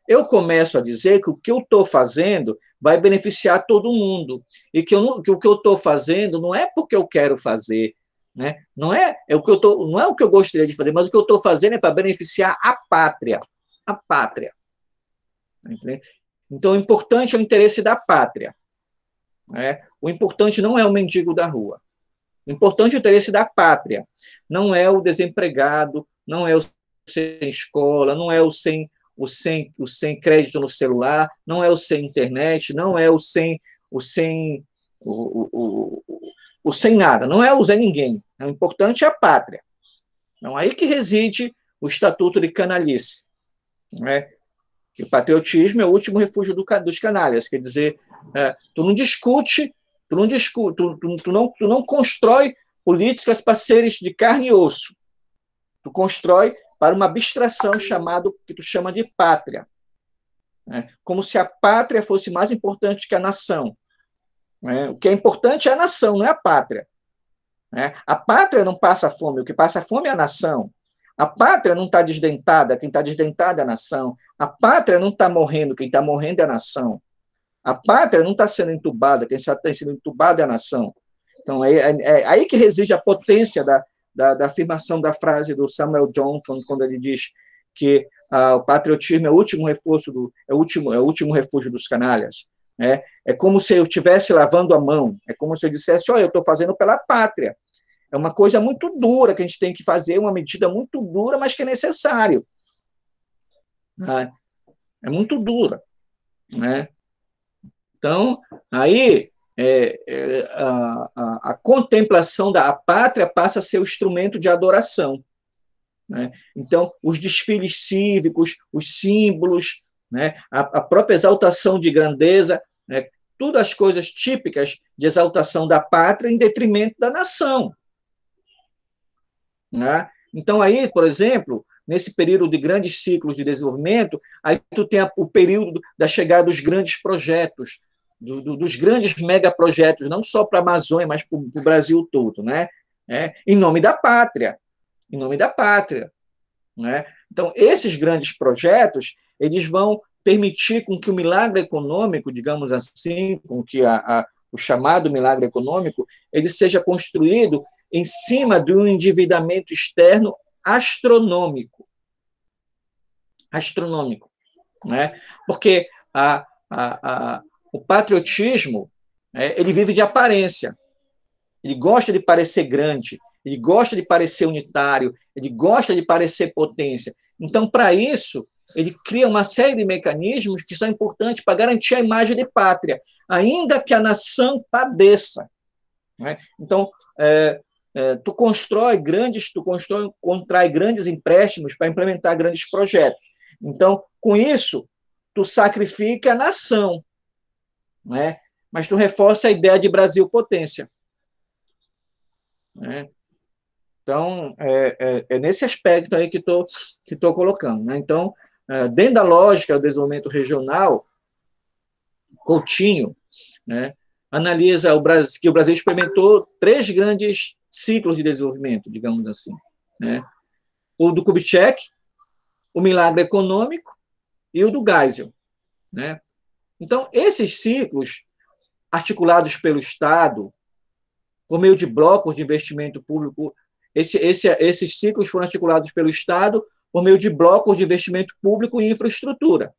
eu começo a dizer que o que eu estou fazendo vai beneficiar todo mundo, e que o que eu estou fazendo não é porque eu quero fazer, não é o que eu gostaria de fazer, mas o que eu estou fazendo é para beneficiar a pátria. Então, o importante é o interesse da pátria. O importante não é o mendigo da rua. O importante é o interesse da pátria. Não é o desempregado, não é o sem escola, não é o sem crédito no celular, não é o sem internet, não é o sem nada, não é o Zé Ninguém. O importante é a pátria. Então, aí que reside o Estatuto de Canalice. Que o patriotismo é o último refúgio dos canalhas. Quer dizer, tu não constrói políticas para seres de carne e osso. Tu constrói para uma abstração chamada, que tu chama de pátria, né? Como se a pátria fosse mais importante que a nação, né? O que é importante é a nação, não é a pátria, né? A pátria não passa fome, o que passa fome é a nação. A pátria não está desdentada, quem está desdentada é a nação. A pátria não está morrendo, quem está morrendo é a nação. A pátria não está sendo entubada, quem está sendo entubada é a nação. Então, é aí que reside a potência da afirmação da frase do Samuel Johnson, quando ele diz que o patriotismo é o último refúgio refúgio dos canalhas. Né? É como se eu estivesse lavando a mão, é como se eu dissesse, olha, eu estou fazendo pela pátria. É uma coisa muito dura que a gente tem que fazer, uma medida muito dura, mas que é necessário. Né? É muito dura. Né? Então, aí a contemplação da pátria passa a ser o instrumento de adoração. Né? Então, os desfiles cívicos, os símbolos, né? A própria exaltação de grandeza, né? Tudo as coisas típicas de exaltação da pátria em detrimento da nação. Né? Então, aí, por exemplo, nesse período de grandes ciclos de desenvolvimento, aí tu tem o período da chegada dos grandes projetos, dos grandes megaprojetos, não só para a Amazônia, mas para o Brasil todo, né? Em nome da pátria. Em nome da pátria. Né? Então, esses grandes projetos, eles vão permitir com que o milagre econômico, digamos assim, com que o chamado milagre econômico, ele seja construído em cima de um endividamento externo astronômico. Astronômico. Né? Porque o patriotismo, ele vive de aparência. Ele gosta de parecer grande, ele gosta de parecer unitário, ele gosta de parecer potência. Então, para isso, ele cria uma série de mecanismos que são importantes para garantir a imagem de pátria, ainda que a nação padeça. Né? Então, tu contrai grandes empréstimos para implementar grandes projetos. Então, com isso, tu sacrifica a nação, né? Mas tu reforça a ideia de Brasil potência. Né? Então, é nesse aspecto aí que estou colocando. Né? Então, dentro da lógica do desenvolvimento regional, Coutinho, né, analisa que o Brasil experimentou 3 grandes ciclos de desenvolvimento, digamos assim. Né? O do Kubitschek, o milagre econômico e o do Geisel. Né? Então, esses ciclos, articulados pelo Estado, por meio de blocos de investimento público, esses ciclos foram articulados pelo Estado por meio de blocos de investimento público em infraestrutura.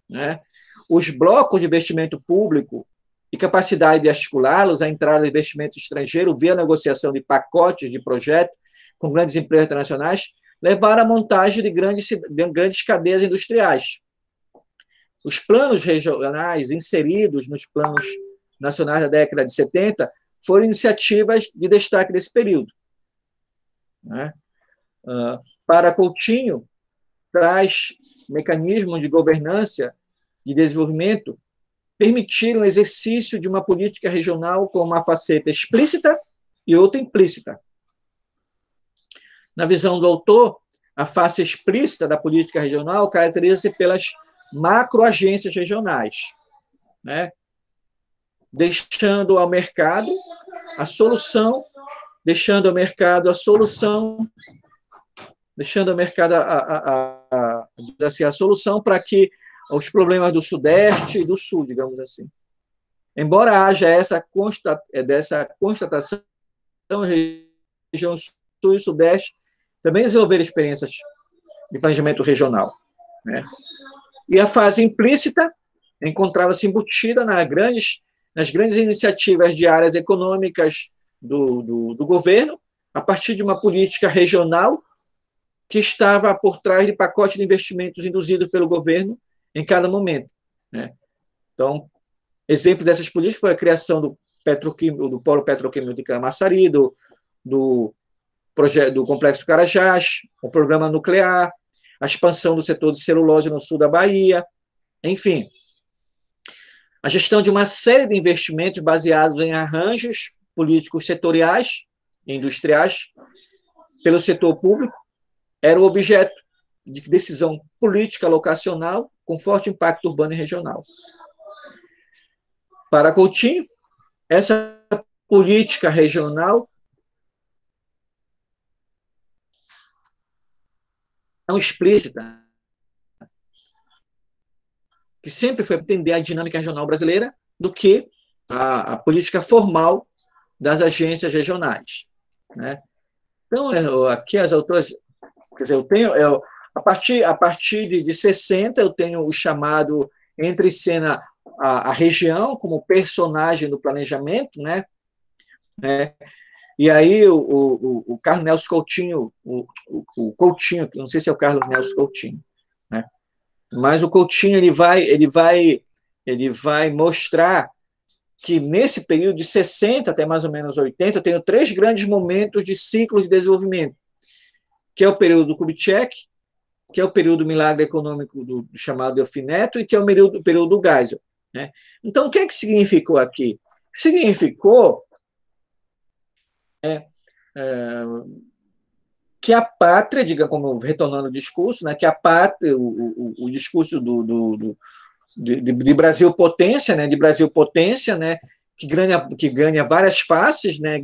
Né? Os blocos de investimento público e capacidade de articulá-los, a entrada de investimento estrangeiro via negociação de pacotes de projetos com grandes empresas internacionais, levaram à montagem de grandes cadeias industriais. Os planos regionais inseridos nos planos nacionais da década de 70 foram iniciativas de destaque desse período. Né? Para Coutinho, traz mecanismos de governança de desenvolvimento permitiram o exercício de uma política regional com uma faceta explícita e outra implícita. Na visão do autor, a face explícita da política regional caracteriza-se pelas macroagências regionais, né? Deixando ao mercado a solução para que os problemas do Sudeste e do Sul, digamos assim. Embora haja dessa constatação, a região Sul e Sudeste também desenvolveram experiências de planejamento regional. Né? E a fase implícita encontrava-se embutida nas grandes iniciativas de áreas econômicas do governo, a partir de uma política regional que estava por trás de pacotes de investimentos induzidos pelo governo em cada momento. Né? Então, exemplo dessas políticas foi a criação do Polo Petroquímico de Camaçari, do Complexo Carajás, o programa nuclear, a expansão do setor de celulose no sul da Bahia, enfim. A gestão de uma série de investimentos baseados em arranjos políticos setoriais e industriais pelo setor público, era o objeto de decisão política locacional com forte impacto urbano e regional. Para Coutinho, essa política regional não explícita, que sempre foi entender a dinâmica regional brasileira, do que a política formal das agências regionais, né? Então, aqui as autoras, quer dizer, eu tenho, a partir de 60, eu tenho o chamado entre cena a região como personagem do planejamento, né? E aí o Carlos Nelson Coutinho, o Coutinho, não sei se é o Carlos Nelson Coutinho, né? Mas o Coutinho ele vai mostrar que nesse período de 60 até mais ou menos 80, eu tenho 3 grandes momentos de ciclo de desenvolvimento, que é o período do Kubitschek, que é o período do milagre econômico do chamado Delfim Neto, e que é o período do Geisel, né? Então, o que é que significou aqui? Significou que a pátria, diga como retornando o discurso, né, que a pátria, o discurso de Brasil potência, né, de Brasil potência, né, que ganha várias faces, né,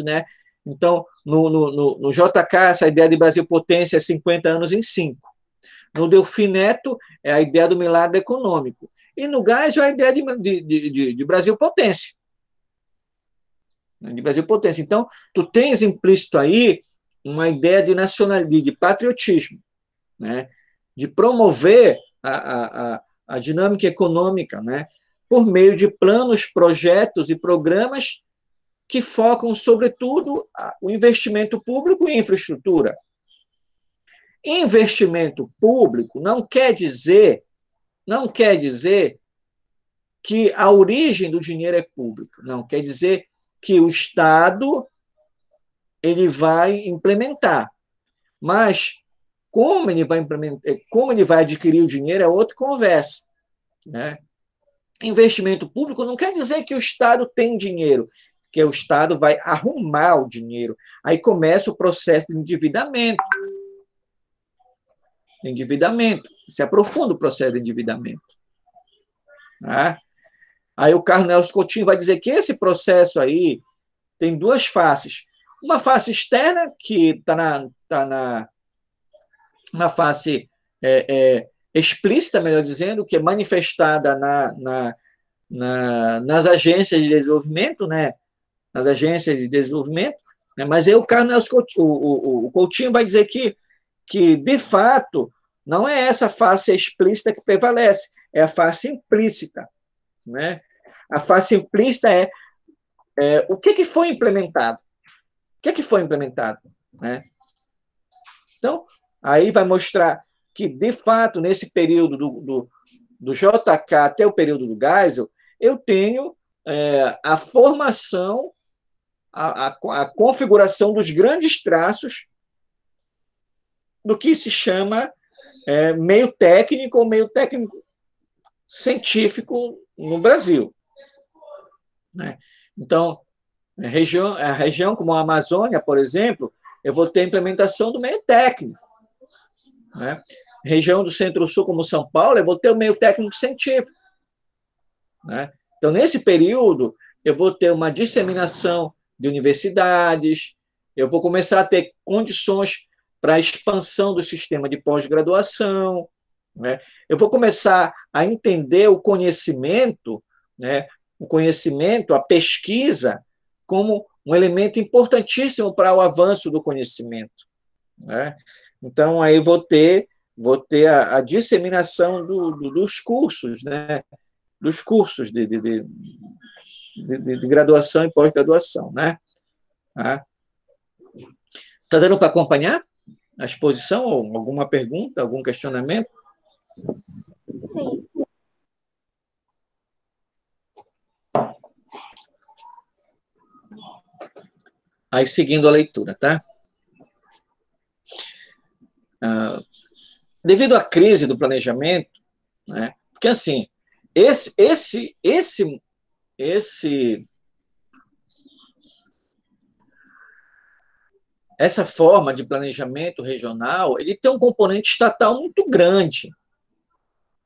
né. Então, no JK, essa ideia de Brasil potência é 50 anos em 5. No Delfim Neto, é a ideia do milagre econômico. E no Geisel, é a ideia de Brasil potência. De Brasil potência. Então, tu tens implícito aí uma ideia de nacionalismo, de patriotismo, né, de promover a dinâmica econômica, né, por meio de planos, projetos e programas que focam, sobretudo, o investimento público em infraestrutura. Investimento público não quer dizer que a origem do dinheiro é pública, não, quer dizer que o Estado ele vai implementar, mas como ele vai implementar, como ele vai adquirir o dinheiro é outra conversa, né? Investimento público não quer dizer que o Estado tem dinheiro, que o Estado vai arrumar o dinheiro. Aí começa o processo de endividamento. Se aprofunda o processo de endividamento. Né? Aí o Carlos Nelson Coutinho vai dizer que esse processo aí tem 2 faces. Uma face externa, que está na face explícita, melhor dizendo, que é manifestada nas agências de desenvolvimento, né? Nas agências de desenvolvimento, né? Mas aí o Carlos Coutinho, o Coutinho vai dizer que, de fato, não é essa face explícita que prevalece, é a face implícita, né? A face implícita é o que foi implementado. O que foi implementado, né? Então, aí vai mostrar que, de fato, nesse período do JK até o período do Geisel, eu tenho a formação, a configuração dos grandes traços do que se chama meio técnico ou meio técnico científico no Brasil, né? Então, a região como a Amazônia, por exemplo, eu vou ter a implementação do meio técnico, né? Região do Centro-Sul, como São Paulo, eu vou ter o meio técnico científico, né? Então, nesse período, eu vou ter uma disseminação de universidades, eu vou começar a ter condições para a expansão do sistema de pós-graduação, né? Eu vou começar a entender o conhecimento, né? A pesquisa, como um elemento importantíssimo para o avanço do conhecimento, né? Então, aí vou ter a disseminação dos cursos, né? Dos cursos de graduação e pós-graduação, né? Está dando para acompanhar a exposição? Ou alguma pergunta, algum questionamento? Sim. Aí, seguindo a leitura, tá? Devido à crise do planejamento, né? Porque, assim, essa forma de planejamento regional, ele tem um componente estatal muito grande,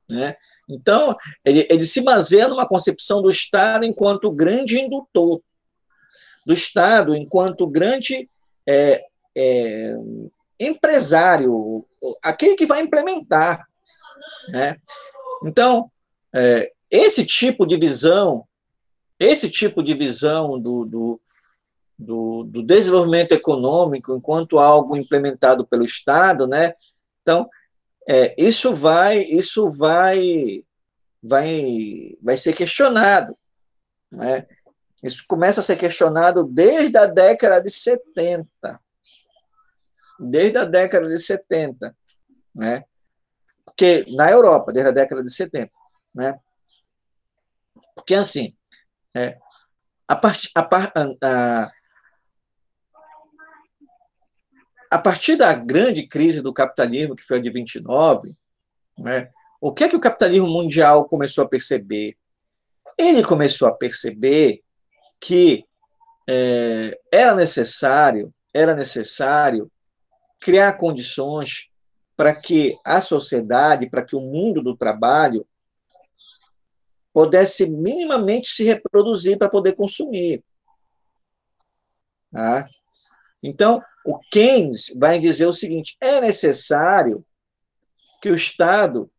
né? Então, ele se baseia numa concepção do Estado enquanto grande indutor, do Estado enquanto grande empresário, aquele que vai implementar, né? Então, esse tipo de visão do desenvolvimento econômico enquanto algo implementado pelo Estado, né? Então, isso vai ser questionado, né? Isso começa a ser questionado desde a década de 70. Desde a década de 70, né? Porque na Europa, desde a década de 70, né? Porque, assim, a partir da grande crise do capitalismo, que foi a de 29, né, o que é que o capitalismo mundial começou a perceber? Ele começou a perceber que era necessário criar condições para que a sociedade, para que o mundo do trabalho pudesse minimamente se reproduzir para poder consumir. Tá? Então, o Keynes vai dizer o seguinte: é necessário que o Estado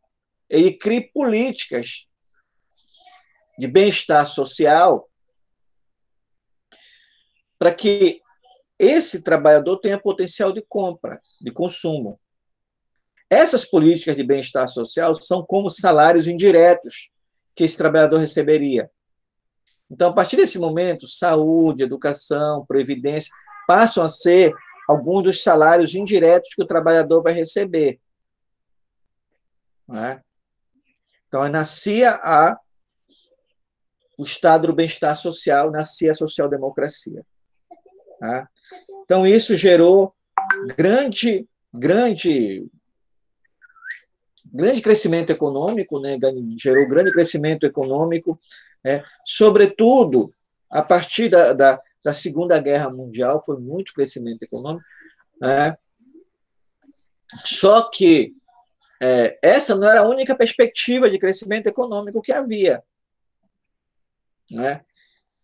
ele crie políticas de bem-estar social para que esse trabalhador tenha potencial de compra, de consumo. Essas políticas de bem-estar social são como salários indiretos que esse trabalhador receberia. Então, a partir desse momento, saúde, educação, previdência passam a ser alguns dos salários indiretos que o trabalhador vai receber. Né? Então, nascia o Estado do bem-estar social, nascia a social-democracia. Tá? Então, isso gerou grande crescimento econômico, né? Gerou grande crescimento econômico, sobretudo a partir da Segunda Guerra Mundial, foi muito crescimento econômico, né? Só que essa não era a única perspectiva de crescimento econômico que havia. Né?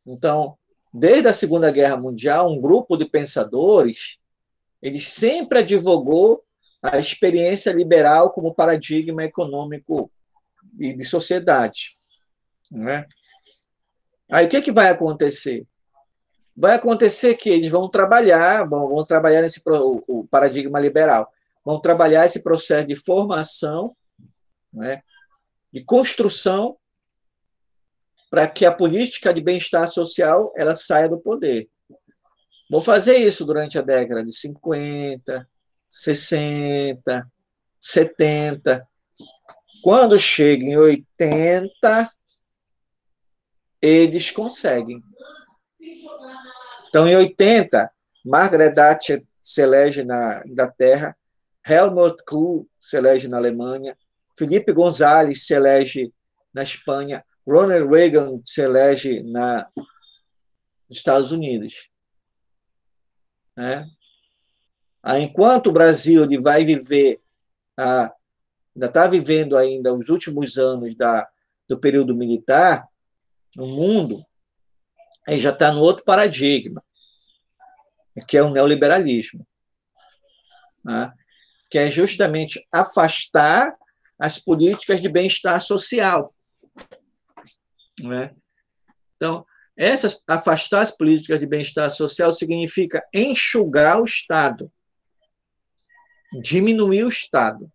Então, desde a Segunda Guerra Mundial, um grupo de pensadores ele sempre advogou a experiência liberal como paradigma econômico e de sociedade. Né? Aí o que vai acontecer? Vai acontecer que eles vão trabalhar nesse o paradigma liberal, vão trabalhar esse processo de formação, né, de construção, para que a política de bem-estar social ela saia do poder. Vou fazer isso durante a década de 50, 60, 70. Quando chega em 80, eles conseguem. Então, em 80, Margaret Thatcher se elege na Inglaterra, Helmut Kohl se elege na Alemanha, Felipe González se elege na Espanha, Ronald Reagan se elege nos Estados Unidos. Né? Enquanto o Brasil ele vai viver, ainda está vivendo ainda os últimos anos do período militar, no mundo, aí já está no outro paradigma, que é o neoliberalismo, né? Que é justamente afastar as políticas de bem-estar social. Né? Então, afastar as políticas de bem-estar social significa enxugar o Estado, diminuir o Estado.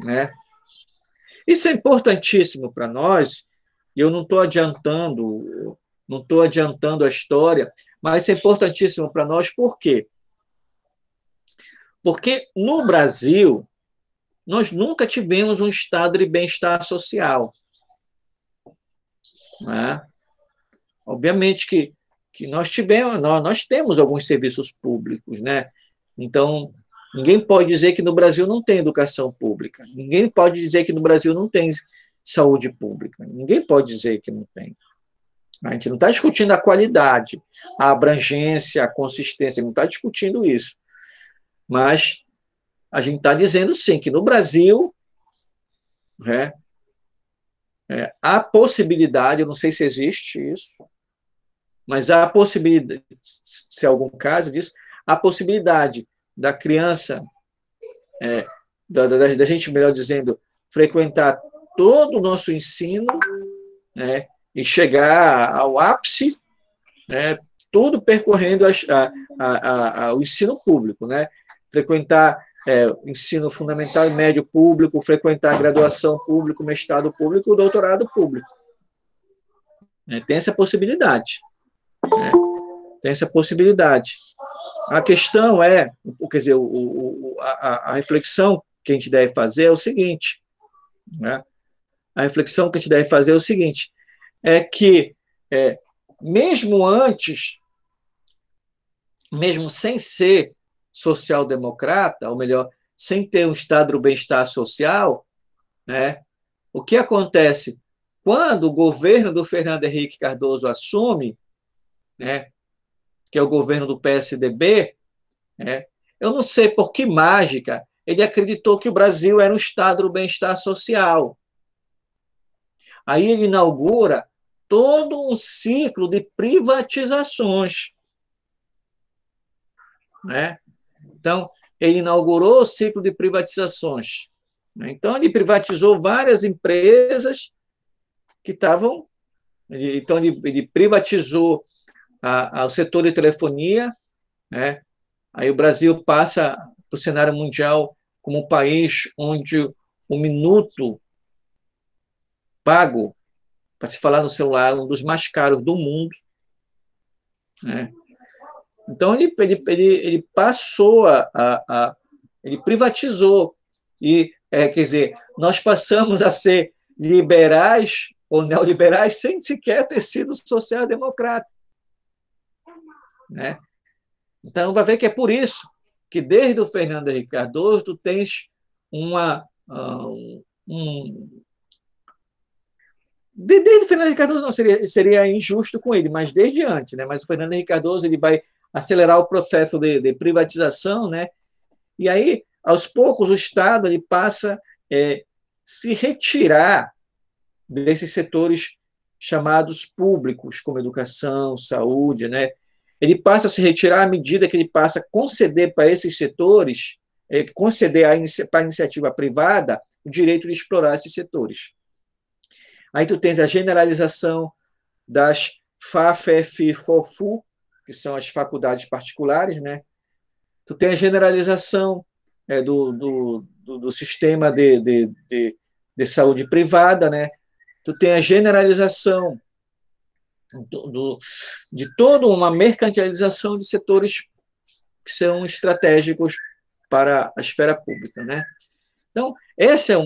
Né? Isso é importantíssimo para nós, e eu não estou adiantando a história, mas isso é importantíssimo para nós, por quê? Porque no Brasil, nós nunca tivemos um estado de bem-estar social. Né? Obviamente que nós temos alguns serviços públicos, né? Então, ninguém pode dizer que no Brasil não tem educação pública, ninguém pode dizer que no Brasil não tem saúde pública, ninguém pode dizer que não tem. A gente não está discutindo a qualidade, a abrangência, a consistência, não está discutindo isso. Mas a gente está dizendo, sim, que no Brasil há possibilidade, eu não sei se existe isso, mas há possibilidade, se é algum caso disso, há possibilidade da criança, da gente, melhor dizendo, frequentar todo o nosso ensino, né, e chegar ao ápice, né, tudo percorrendo o ensino público, né, frequentar ensino fundamental e médio público, frequentar graduação público, mestrado público, doutorado público. Tem essa possibilidade. Tem essa possibilidade. A questão quer dizer, a reflexão que a gente deve fazer é o seguinte, né? A reflexão que a gente deve fazer é o seguinte, é que mesmo antes, mesmo sem ser social-democrata, ou melhor, sem ter um estado do bem-estar social, né, o que acontece quando o governo do Fernando Henrique Cardoso assume, né, que é o governo do PSDB, eu não sei por que mágica ele acreditou que o Brasil era um estado do bem-estar social. Aí ele inaugura todo um ciclo de privatizações, né? Então, ele inaugurou o ciclo de privatizações. Então, ele privatizou várias empresas que estavam... Então, ele privatizou o setor de telefonia, né? Aí o Brasil passa para o cenário mundial como um país onde o minuto pago para se falar no celular é um dos mais caros do mundo, né? Então, ele passou ele privatizou. E, quer dizer, nós passamos a ser liberais ou neoliberais sem sequer ter sido social-democrata, né? Então, vai ver que é por isso que, desde o Fernando Henrique Cardoso, tu tens desde o Fernando Henrique Cardoso não seria injusto com ele, mas desde antes, né? Mas o Fernando Henrique Cardoso ele vai acelerar o processo de privatização, né? E aí, aos poucos, o Estado ele passa a se retirar desses setores chamados públicos, como educação, saúde, né? Ele passa a se retirar à medida que ele passa a conceder para esses setores, conceder para a iniciativa privada o direito de explorar esses setores. Aí tu tens a generalização das FAFEF, FOFU, que são as faculdades particulares, né? Tu tem a generalização do sistema de saúde privada, né? Tu tem a generalização de toda uma mercantilização de setores que são estratégicos para a esfera pública, né? Então, esse é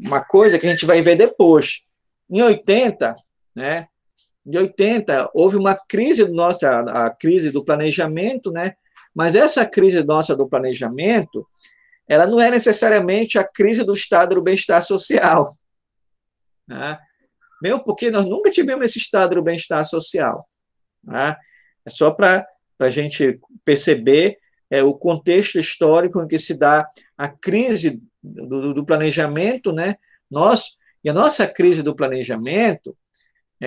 uma coisa que a gente vai ver depois. Em 80, né? De 80, houve uma crise a crise do planejamento, né? Mas essa crise nossa do planejamento, ela não é necessariamente a crise do estado do bem-estar social, né? Mesmo porque nós nunca tivemos esse estado do bem-estar social, né? É só para a gente perceber o contexto histórico em que se dá a crise do planejamento, né? E a nossa crise do planejamento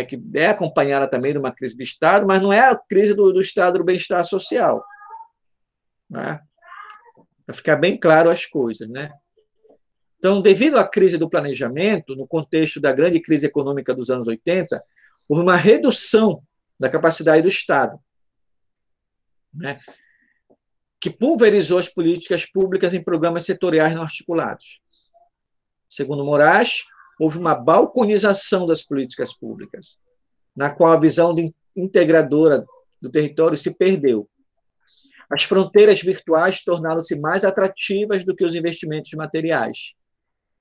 que é acompanhada também de uma crise de Estado, mas não é a crise do estado do bem-estar social, né? Para ficar bem claro as coisas, né? Então, devido à crise do planejamento, no contexto da grande crise econômica dos anos 80, houve uma redução da capacidade do Estado, né? Que pulverizou as políticas públicas em programas setoriais não articulados. Segundo Moraes, houve uma balconização das políticas públicas, na qual a visão integradora do território se perdeu. As fronteiras virtuais tornaram-se mais atrativas do que os investimentos materiais,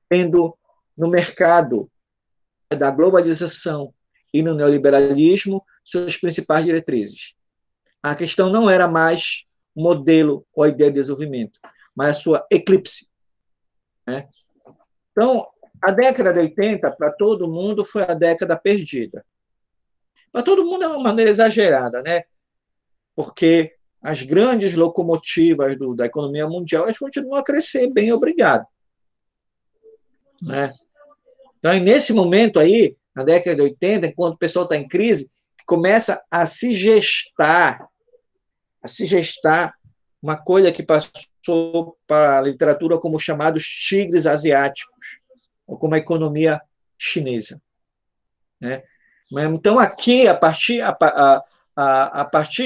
tendo no mercado da globalização e no neoliberalismo suas principais diretrizes. A questão não era mais o modelo ou a ideia de desenvolvimento, mas a sua eclipse, né? Então, a década de 80, para todo mundo, foi a década perdida. Para todo mundo é uma maneira exagerada, né? Porque as grandes locomotivas da economia mundial elas continuam a crescer, bem obrigado. Né? Então, nesse momento aí, na década de 80, enquanto o pessoal está em crise, começa a se gestar uma coisa que passou para a literatura como chamados tigres asiáticos, ou como a economia chinesa. Né? Então, aqui, a partir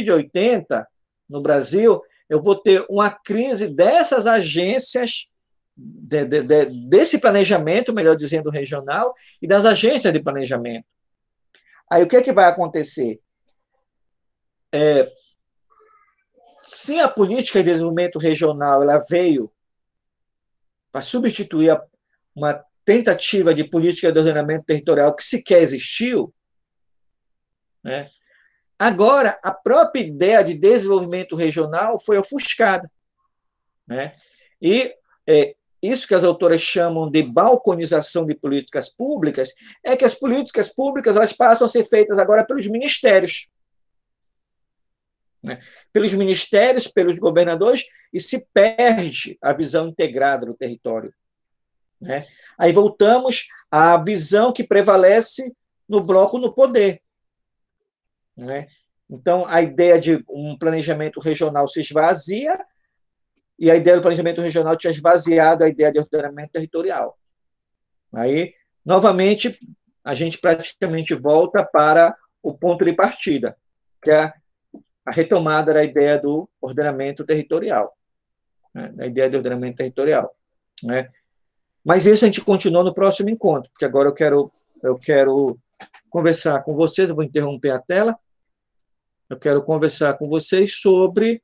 de 80, no Brasil, eu vou ter uma crise dessas agências, desse planejamento, melhor dizendo, regional, e das agências de planejamento. Aí, o que é que vai acontecer? Se a política de desenvolvimento regional ela veio para substituir uma tentativa de política de ordenamento territorial que sequer existiu, né? Agora, a própria ideia de desenvolvimento regional foi ofuscada. Né? E isso que as autoras chamam de balconização de políticas públicas é que as políticas públicas elas passam a ser feitas agora pelos ministérios. Né? Pelos ministérios, pelos governadores, e se perde a visão integrada do território. Né? Aí voltamos à visão que prevalece no bloco no poder. Né? Então, a ideia de um planejamento regional se esvazia e a ideia do planejamento regional tinha esvaziado a ideia de ordenamento territorial. Aí, novamente, a gente praticamente volta para o ponto de partida, que é a retomada da ideia do ordenamento territorial. Né? Da ideia de ordenamento territorial. Né? Mas isso a gente continua no próximo encontro, porque agora eu quero conversar com vocês, eu vou interromper a tela, eu quero conversar com vocês sobre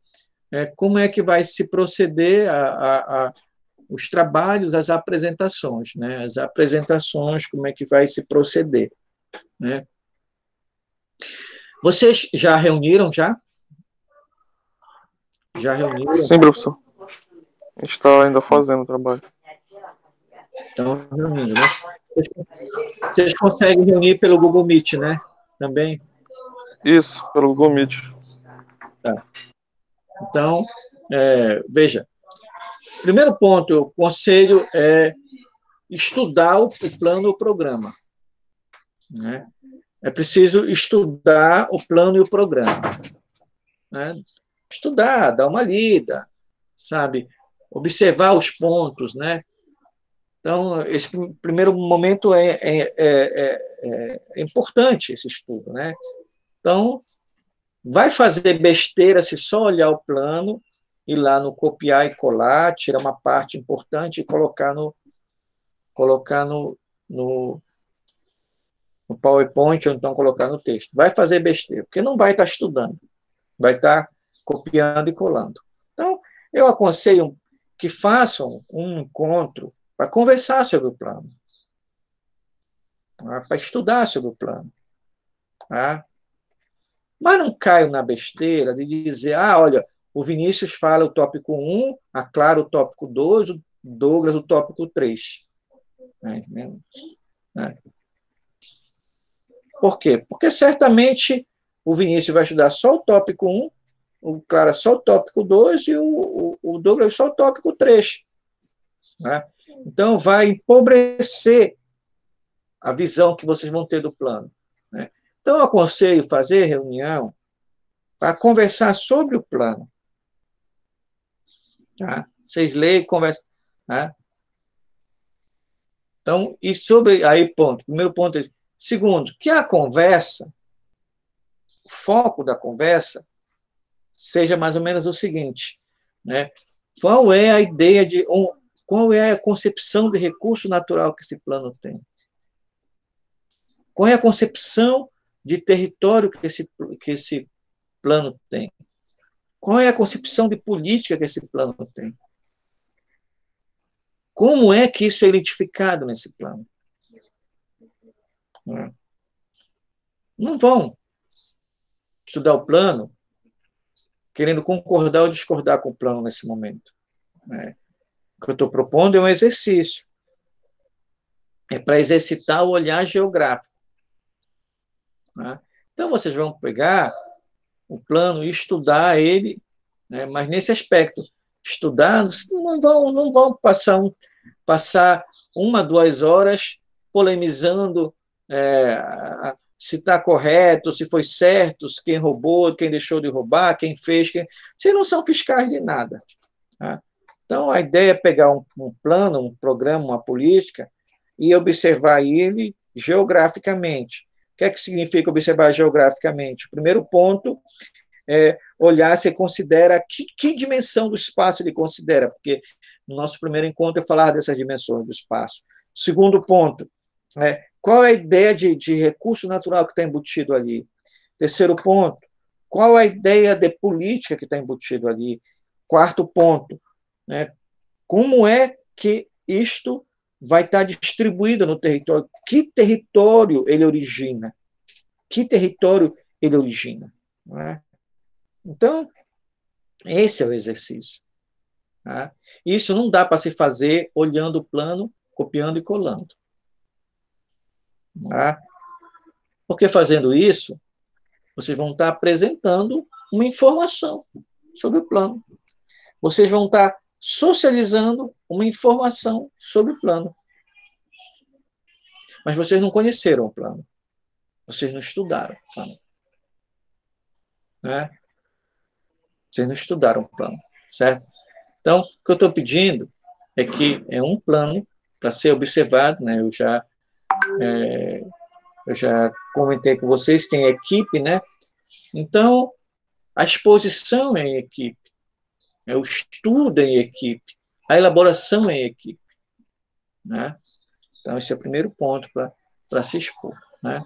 como é que vai se proceder os trabalhos, as apresentações, né? As apresentações, como é que vai se proceder. Né? Vocês já reuniram, já? Já reuniram? Sim, professor. A gente está ainda fazendo o trabalho. Estão reunindo, né? Vocês conseguem reunir pelo Google Meet, né? Também? Isso, pelo Google Meet. Tá. Então, veja, primeiro ponto, o conselho é estudar o plano e o programa. Né? É preciso estudar o plano e o programa. Né? Estudar, dar uma lida, sabe? Observar os pontos, né? Então, esse primeiro momento é importante, esse estudo, né? Então, vai fazer besteira se só olhar o plano, ir lá no copiar e colar, tirar uma parte importante e colocar no PowerPoint ou então colocar no texto. Vai fazer besteira, porque não vai estar estudando, vai estar copiando e colando. Então, eu aconselho que façam um encontro para conversar sobre o plano, para estudar sobre o plano. Tá? Mas não caio na besteira de dizer, olha, o Vinícius fala o tópico 1, a Clara o tópico 2, o Douglas o tópico 3. Por quê? Porque certamente o Vinícius vai estudar só o tópico 1, o Clara só o tópico 2 e o Douglas só o tópico 3. Né? Então, vai empobrecer a visão que vocês vão ter do plano. Né? Então, eu aconselho fazer reunião para conversar sobre o plano. Tá? Vocês leem e conversam. Tá? Então, e sobre... Aí, ponto. Primeiro ponto. Segundo, que a conversa, o foco da conversa, seja mais ou menos o seguinte, né? Qual é a ideia qual é a concepção de recurso natural que esse plano tem? Qual é a concepção de território que esse plano tem? Qual é a concepção de política que esse plano tem? Como é que isso é identificado nesse plano? Não vão estudar o plano querendo concordar ou discordar com o plano nesse momento. O que eu estou propondo é um exercício. é para exercitar o olhar geográfico. Né? Então, vocês vão pegar o plano e estudar ele, né? Mas nesse aspecto, estudar, não vão passar 1, 2 horas polemizando se está correto, se foi certo, quem roubou, quem deixou de roubar, quem fez. Vocês não são fiscais de nada. Tá? Então, a ideia é pegar um plano, um programa, uma política e observar ele geograficamente. O que é que significa observar geograficamente? O primeiro ponto é olhar se considera que dimensão do espaço ele considera, porque no nosso primeiro encontro eu falava dessas dimensões do espaço. Segundo ponto, qual é a ideia de recurso natural que está embutido ali? Terceiro ponto, qual a ideia de política que está embutido ali? Quarto ponto, como é que isto vai estar distribuído no território? Que território ele origina? Que território ele origina? Não é? Então, esse é o exercício. Tá? Isso não dá para se fazer olhando o plano, copiando e colando. Tá? Porque fazendo isso, vocês vão estar apresentando uma informação sobre o plano. Vocês vão estar socializando uma informação sobre o plano. Mas vocês não conheceram o plano. Vocês não estudaram o plano. Né? Vocês não estudaram o plano, certo? Então, o que eu estou pedindo é que é um plano para ser observado, né? Eu já comentei com vocês, tem equipe, né? Então, a exposição é em equipe, o estudo é em equipe, a elaboração é em equipe, né? Então, esse é o primeiro ponto para se expor, né?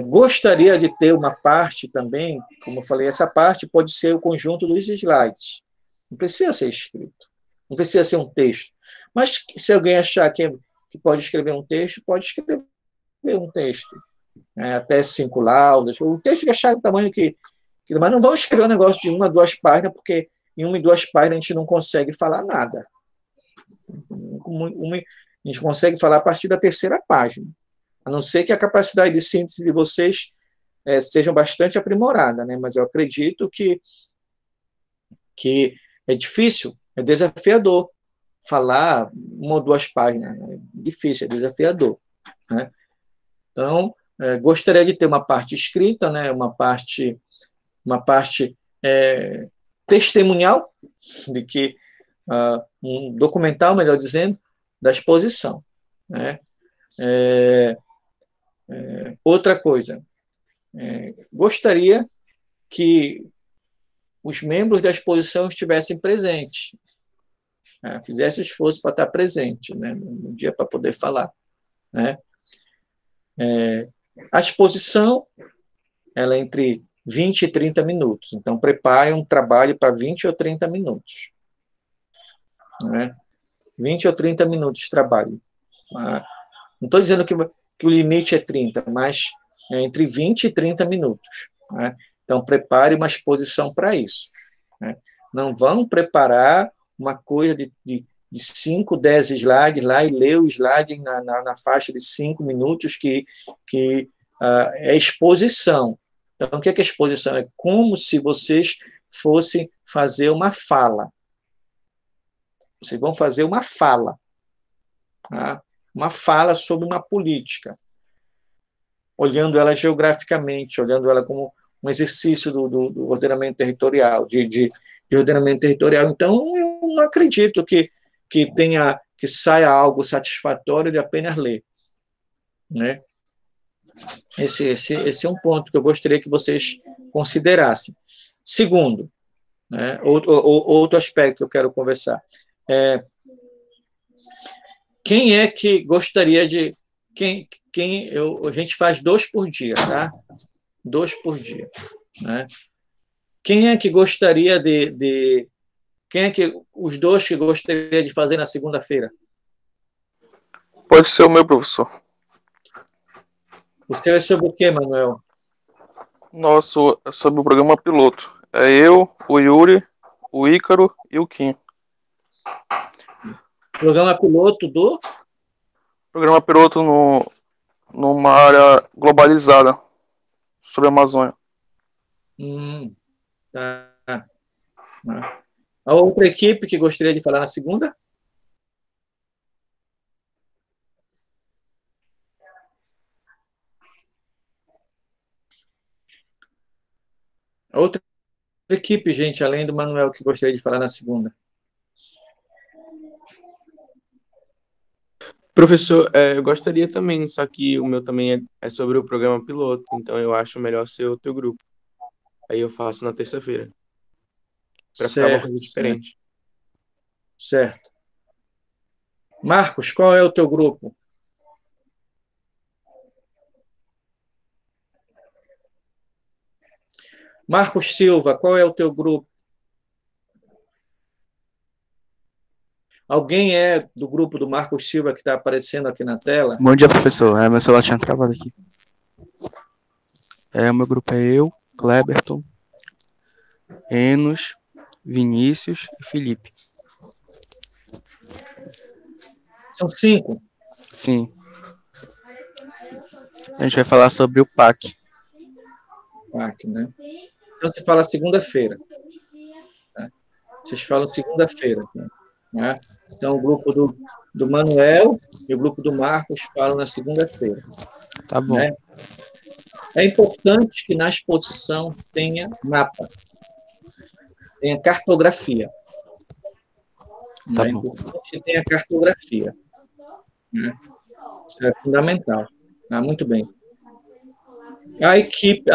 Gostaria de ter uma parte também, como eu falei, essa parte pode ser o conjunto dos slides. Não precisa ser escrito, não precisa ser um texto. Mas se alguém achar que pode escrever um texto, pode escrever um texto. Até 5 laudas. O texto que achar do tamanho que... Mas não vamos escrever um negócio de 1 a 2 páginas, porque em 1 e 2 páginas a gente não consegue falar nada. A gente consegue falar a partir da 3ª página. A não ser que a capacidade de síntese de vocês seja bastante aprimorada, né? Mas eu acredito que é difícil, é desafiador falar 1 ou 2 páginas. É difícil, é desafiador. Né? Então, gostaria de ter uma parte escrita, né? uma parte testemunhal, de que um documental, melhor dizendo, da exposição. Né? Outra coisa, gostaria que os membros da exposição estivessem presentes, fizesse esforço para estar presente, né, no dia para poder falar. Né? A exposição ela é entre 20 e 30 minutos, então prepare um trabalho para 20 ou 30 minutos. Né? 20 ou 30 minutos de trabalho. Não estou dizendo que o limite é 30, mas é entre 20 e 30 minutos. Né? Então, prepare uma exposição para isso. Né? Não vão preparar uma coisa de 5, 10 slides lá e ler o slide na faixa de 5 minutos, que é exposição. Então, o que é exposição? É como se vocês fossem fazer uma fala. Vocês vão fazer uma fala. Tá? Uma fala sobre uma política, olhando ela geograficamente, olhando ela como um exercício do ordenamento territorial, de ordenamento territorial. Então, eu não acredito que saia algo satisfatório de apenas ler. Né? Esse é um ponto que eu gostaria que vocês considerassem. Segundo, né, outro aspecto que eu quero conversar, quem é que gostaria de... a gente faz 2 por dia, tá? 2 por dia. Né? Quem é que gostaria quem é que os 2 que gostaria de fazer na segunda-feira? Pode ser o meu, professor. O seu é sobre o quê, Manuel? Nosso é sobre o programa piloto. É eu, o Yuri, o Ícaro e o Kim. Programa piloto do... Programa piloto numa área globalizada sobre a Amazônia. Tá. A outra equipe que gostaria de falar na segunda? A outra equipe, gente, além do Manuel, que gostaria de falar na segunda. Professor, eu gostaria também, só que o meu também é sobre o programa piloto, então eu acho melhor ser o teu grupo. Aí eu faço na terça-feira, para ficar uma coisa diferente. Certo. Marcos, qual é o teu grupo? Marcos Silva, qual é o teu grupo? Alguém é do grupo do Marcos Silva que está aparecendo aqui na tela? Bom dia, professor. Meu celular tinha travado aqui. O meu grupo é eu, Kleberton, Enos, Vinícius e Felipe. São 5. Sim. A gente vai falar sobre o PAC. PAC, né? Então, você fala segunda-feira. Tá? Vocês falam segunda-feira. Né? Então, o grupo do Manuel e o grupo do Marcos falam na segunda-feira. Tá bom. Né? É importante que na exposição tenha mapa, tenha cartografia. Tá É bom. importante que tenha cartografia. Né? Isso é fundamental. Muito bem. A equipe,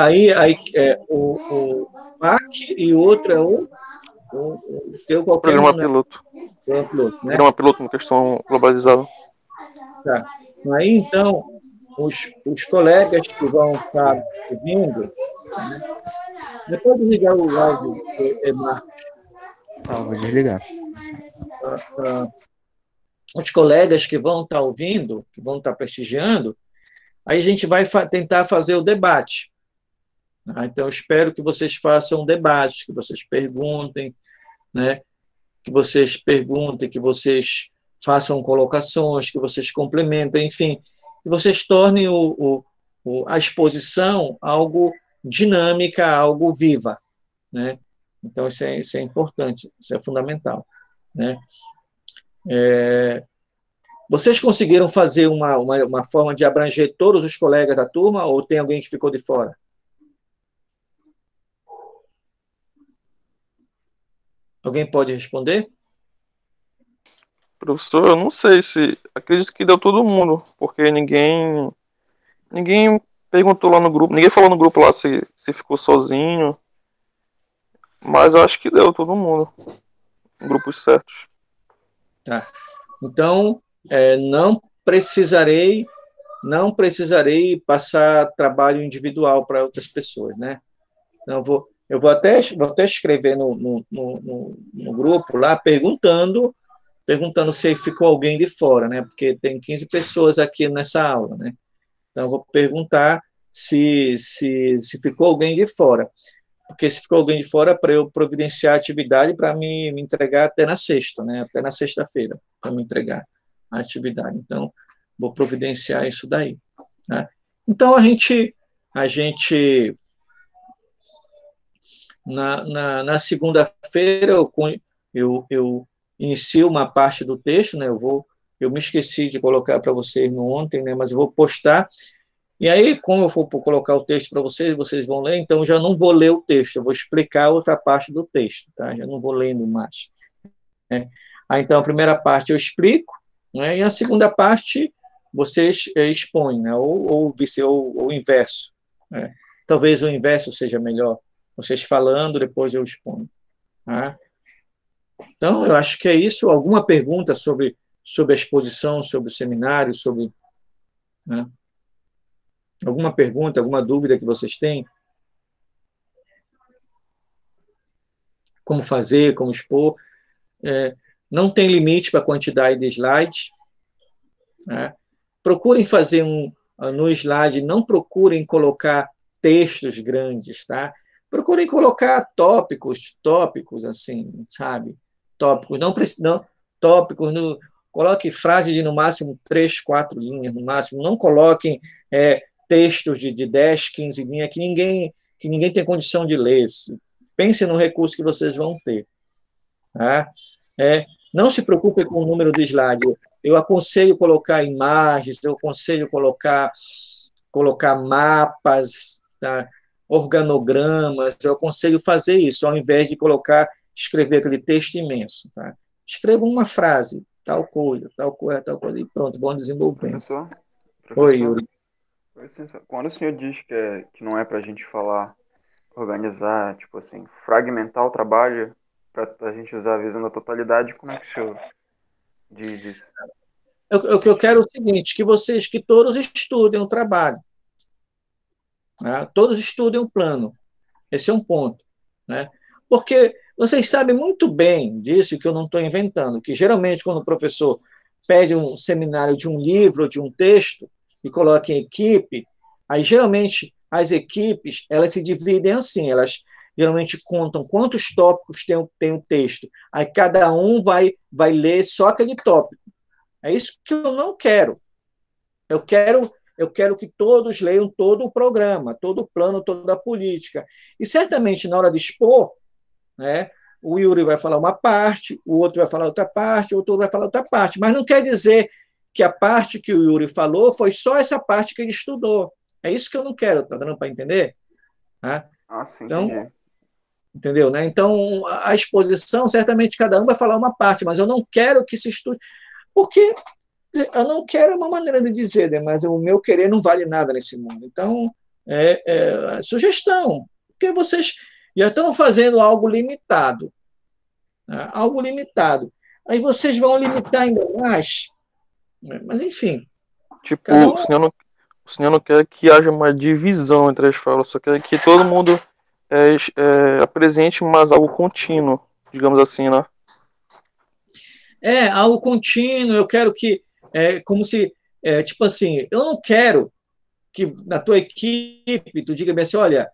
o PAC e o outro é o teu qualquer Programa nome, piloto. Programa piloto, né? Programa piloto na questão globalizada. Tá. Aí, então, os colegas que vão estar ouvindo, né? Depois de ligar o áudio, Marcos. Vou desligar. Os colegas que vão estar ouvindo, que vão estar prestigiando, aí a gente vai tentar fazer o debate. Então, eu espero que vocês façam um debate, que vocês perguntem, né? Que vocês façam colocações, que vocês complementem, enfim, que vocês tornem a exposição algo dinâmica, algo viva. Né? Então, isso é importante, isso é fundamental. Né? Vocês conseguiram fazer uma forma de abranger todos os colegas da turma ou tem alguém que ficou de fora? Alguém pode responder? Professor, eu não sei se... Acredito que deu todo mundo, porque ninguém perguntou lá no grupo, ninguém falou no grupo lá se ficou sozinho, mas eu acho que deu todo mundo, grupos certos. Tá. Então, não precisarei passar trabalho individual para outras pessoas, né? Não, eu vou até escrever no grupo lá, perguntando se ficou alguém de fora, né? Porque tem 15 pessoas aqui nessa aula, né? Então, eu vou perguntar se ficou alguém de fora. Porque se ficou alguém de fora, para eu providenciar a atividade para me entregar até na sexta, né? Até na sexta-feira, para me entregar a atividade. Então, vou providenciar isso daí. Né? Então, a gente na segunda-feira, eu inicio uma parte do texto, né? Eu me esqueci de colocar para vocês no ontem, né? Mas eu vou postar. E aí, como eu for colocar o texto para vocês vão ler, então já não vou ler o texto, eu vou explicar outra parte do texto, tá? Já não vou lendo mais. Né? Então, a primeira parte eu explico, né? E a segunda parte vocês expõem, né? Ou o inverso. Né? Talvez o inverso seja melhor, vocês falando, depois eu exponho. Tá? Então, eu acho que é isso. Alguma pergunta sobre a exposição, sobre o seminário, sobre... Né? Alguma pergunta, alguma dúvida que vocês têm? Como fazer, como expor? Não tem limite para a quantidade de slides. Né? Procurem fazer no slide, não procurem colocar textos grandes, tá? Procurem colocar tópicos assim, sabe? Tópicos, não tópicos coloque frases de, no máximo, 3, 4 linhas, no máximo. Não coloquem textos de 10, 15 linhas que ninguém tem condição de ler. Pensem no recurso que vocês vão ter. Tá? Não se preocupem com o número de slide. Eu aconselho colocar imagens, eu aconselho colocar mapas, tá? Organogramas, eu aconselho fazer isso, ao invés de escrever aquele texto imenso. Tá? Escreva uma frase, tal coisa, e pronto, vão desenvolvendo. Professor? Oi, Yuri. Quando o senhor diz que não é para a gente falar, organizar, tipo assim, fragmentar o trabalho para a gente usar a visão da totalidade, como é que o senhor diz isso? O que eu quero é o seguinte, que todos estudem o trabalho. Né? Todos estudem o plano. Esse é um ponto. Né? Porque vocês sabem muito bem disso, que eu não estou inventando, que geralmente quando o professor pede um seminário de um livro ou de um texto e coloca em equipe, aí geralmente as equipes elas se dividem assim, elas geralmente contam quantos tópicos tem o texto, aí cada um vai ler só aquele tópico. É isso que eu não quero. Eu quero que todos leiam todo o programa, todo o plano, toda a política. E certamente na hora de expor, né, o Yuri vai falar uma parte, o outro vai falar outra parte, o outro vai falar outra parte, mas não quer dizer que a parte que o Yuri falou foi só essa parte que ele estudou. É isso que eu não quero, tá dando para entender? Né? Sim, então, entendi. Entendeu? Né? Então, a exposição, certamente cada um vai falar uma parte, mas eu não quero que se estude, porque eu não quero uma maneira de dizer, né? Mas o meu querer não vale nada nesse mundo. Então, sugestão, porque vocês já estão fazendo algo limitado. Né? Algo limitado. Aí vocês vão limitar ainda mais. Né? Mas, enfim. Tipo, o senhor não quer que haja uma divisão entre as falas, só quer que todo mundo apresente mais algo contínuo, digamos assim, né? Algo contínuo, eu quero que, como se, tipo assim, eu não quero que na tua equipe tu diga bem assim, olha,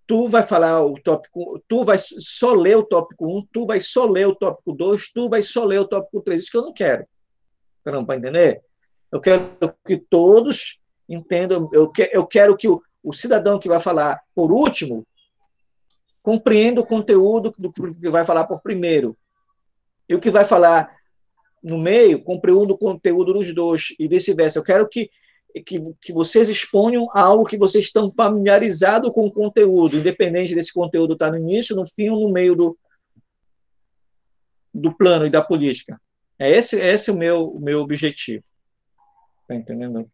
tu vai falar o tópico, tu vai só ler o tópico 1, tu vai só ler o tópico 2, tu vai só ler o tópico 3, isso que eu não quero. Não, para entender? Eu quero que todos entendam, eu quero que o cidadão que vai falar por último compreenda o conteúdo do que vai falar por primeiro. E o que vai falar no meio, compreenda o conteúdo dos dois, e vice-versa. Eu quero que vocês exponham algo que vocês estão familiarizados com o conteúdo, independente desse conteúdo estar no início, no fim ou no meio do plano e da política. Esse o meu objetivo. Está entendendo?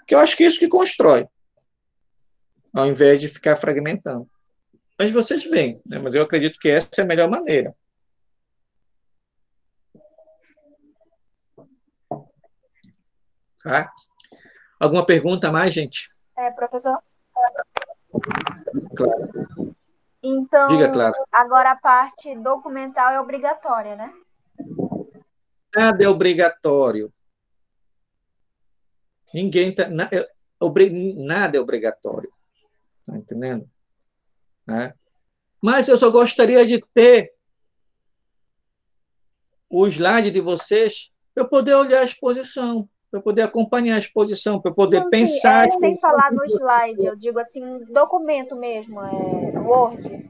Que eu acho que é isso que constrói, ao invés de ficar fragmentando. Mas vocês veem, né? Mas eu acredito que essa é a melhor maneira. Tá? Alguma pergunta a mais, gente? Professor? Claro. Então, diga, Clara. Agora a parte documental é obrigatória, né? Nada é obrigatório. Nada é obrigatório. Tá entendendo? Mas eu só gostaria de ter o slide de vocês para eu poder olhar a exposição, para eu poder acompanhar a exposição, para eu poder pensar. Sem falar no slide, eu digo assim, documento mesmo, Word.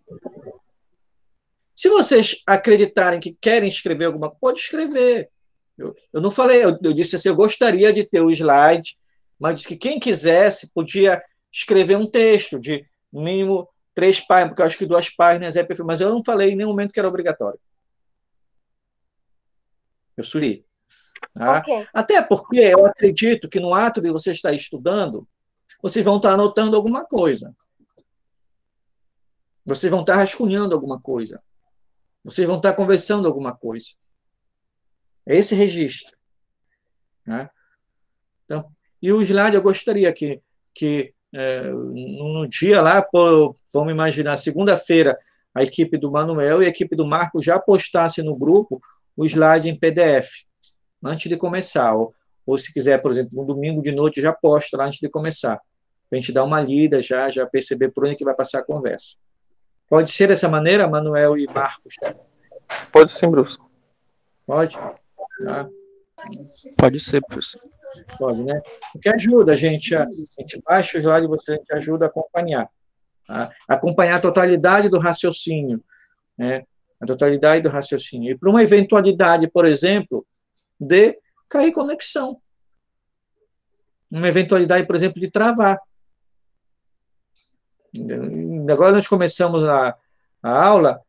Se vocês acreditarem que querem escrever alguma coisa, pode escrever. Eu não falei, eu disse assim, eu gostaria de ter o slide, mas disse que quem quisesse podia escrever um texto de, no mínimo, 3 páginas, porque eu acho que 2 páginas é perfeito, mas eu não falei em nenhum momento que era obrigatório. Eu sugeri. Tá? Okay. Até porque eu acredito que no ato de você estar estudando, vocês vão estar anotando alguma coisa. Vocês vão estar rascunhando alguma coisa. Vocês vão estar conversando alguma coisa. É esse registro. Né? Então, e o slide eu gostaria que no dia lá, vamos imaginar, segunda-feira, a equipe do Manuel e a equipe do Marco já postasse no grupo o slide em PDF, antes de começar. Ou se quiser, por exemplo, no domingo de noite, já posta lá antes de começar. Para a gente dar uma lida, já perceber por onde que vai passar a conversa. Pode ser dessa maneira, Manuel e Marcos? Pode sim, Bruce. Pode? Tá? Pode ser, professor. Pode, né? Porque ajuda a gente baixa o slide, você a gente ajuda a acompanhar. Tá? Acompanhar a totalidade do raciocínio, né? A totalidade do raciocínio. E para uma eventualidade, por exemplo, de cair conexão. Uma eventualidade, por exemplo, de travar. Agora nós começamos a aula,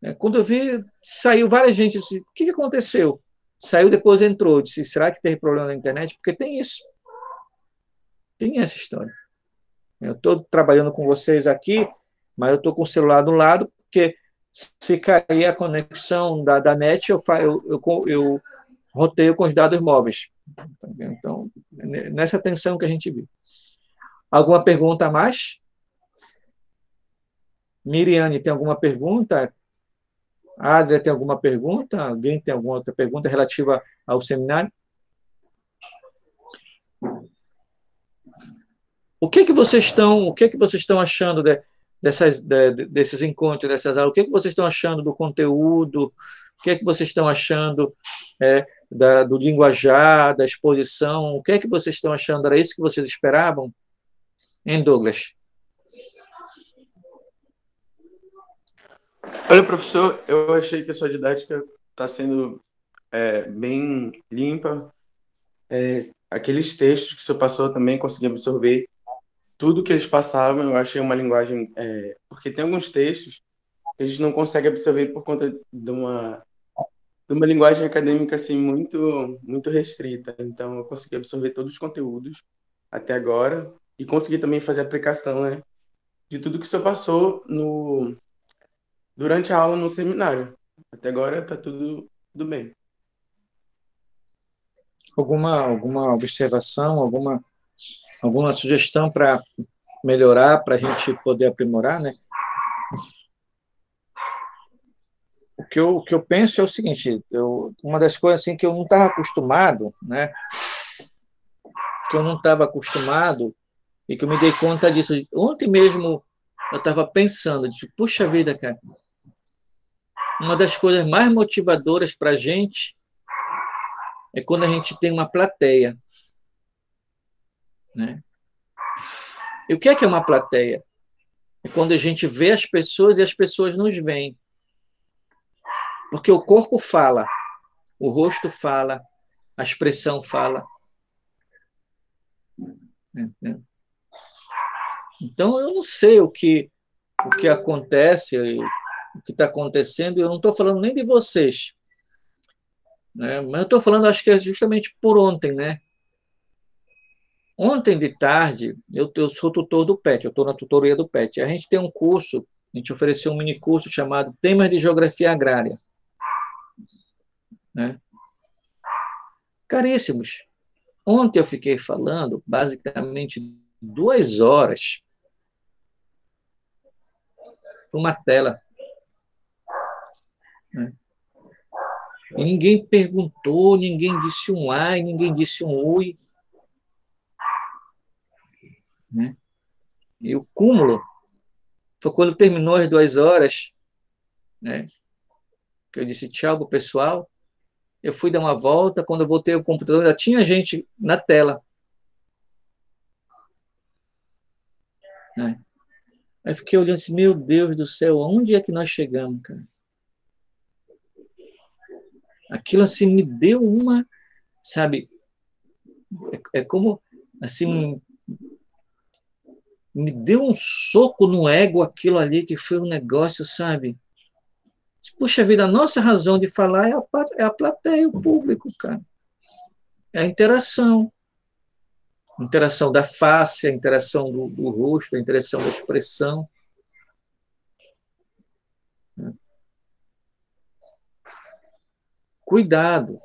né? Quando eu vi, saiu várias gente, disse, o que aconteceu? Saiu, depois entrou, disse, será que teve problema na internet? Porque tem isso. Tem essa história. Eu estou trabalhando com vocês aqui, mas eu estou com o celular do lado, porque se cair a conexão da net, eu roteio com os dados móveis. Então, nessa tensão que a gente viu. Alguma pergunta a mais? Miriane, tem alguma pergunta? Adria, tem alguma pergunta? Alguém tem alguma outra pergunta relativa ao seminário? O que vocês estão achando desses encontros, dessas aulas? O que vocês estão achando do conteúdo? O que vocês estão achando do linguajar, da exposição? O que vocês estão achando? Era isso que vocês esperavam? Hein, Douglas? Olha, professor, eu achei que a sua didática está sendo bem limpa. Aqueles textos que o senhor passou também consegui absorver tudo que eles passavam. Eu achei uma linguagem... porque tem alguns textos que a gente não consegue absorver por conta de uma linguagem acadêmica assim, muito, muito restrita. Então, eu consegui absorver todos os conteúdos até agora e consegui também fazer a aplicação, né, de tudo que o senhor passou durante a aula no seminário. Até agora está tudo bem. Alguma observação, alguma sugestão para melhorar, para a gente poder aprimorar, né? O que eu penso é o seguinte, uma das coisas assim que eu não estava acostumado, né? Que eu não estava acostumado e que eu me dei conta disso. Ontem mesmo eu estava pensando, puxa vida, cara, uma das coisas mais motivadoras para a gente é quando a gente tem uma plateia, né? E o que é uma plateia? É quando a gente vê as pessoas e as pessoas nos veem. Porque o corpo fala, o rosto fala, a expressão fala. Então, eu não sei o que acontece, o que está acontecendo, eu não estou falando nem de vocês, né? Mas eu estou falando, acho que é justamente por ontem, né? Ontem de tarde, eu sou tutor do PET, eu estou na tutoria do PET. A gente tem um curso, a gente ofereceu um mini curso chamado Temas de Geografia Agrária, né? Caríssimos. Ontem eu fiquei falando, basicamente, 2 horas para uma tela, né? E ninguém perguntou, ninguém disse um ai, ninguém disse um ui, né? E o cúmulo foi quando terminou as 2 horas, né? Que eu disse tchau para o pessoal. Eu fui dar uma volta, quando eu voltei ao computador, ainda tinha gente na tela, né? Aí fiquei olhando assim, meu Deus do céu, onde é que nós chegamos, cara? Aquilo assim me deu uma, sabe, é como, assim, me deu um soco no ego aquilo ali, que foi um negócio, sabe? Puxa vida, a nossa razão de falar é a plateia, o público, cara. É a interação. A interação da face, a interação do rosto, a interação da expressão. Cuidado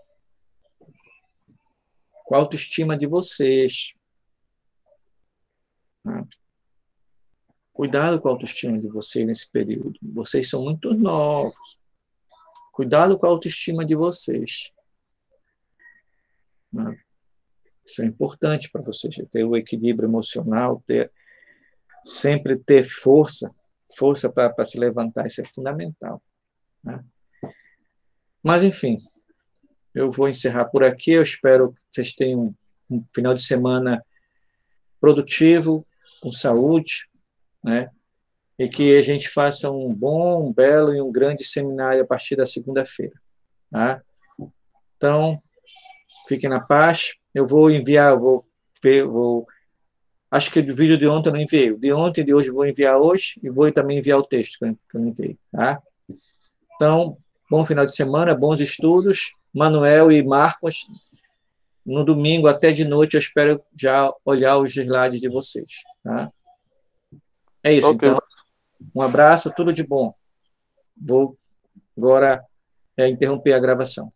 com a autoestima de vocês. Cuidado com a autoestima de vocês nesse período. Vocês são muito novos. Cuidado com a autoestima de vocês. Isso é importante para vocês, ter o equilíbrio emocional, sempre ter força para se levantar, isso é fundamental, né? Mas, enfim, eu vou encerrar por aqui. Eu espero que vocês tenham um final de semana produtivo, com saúde, né? E que a gente faça um bom, um belo e um grande seminário a partir da segunda-feira, tá? Então, fiquem na paz. Eu vou enviar, acho que o vídeo de ontem eu não enviei. O de ontem e de hoje eu vou enviar hoje e vou também enviar o texto que eu não enviei, tá? Então, bom final de semana, bons estudos. Manuel e Marcos, no domingo até de noite eu espero já olhar os slides de vocês, tá? É isso, Ok. então. Um abraço, tudo de bom. Vou agora interromper a gravação.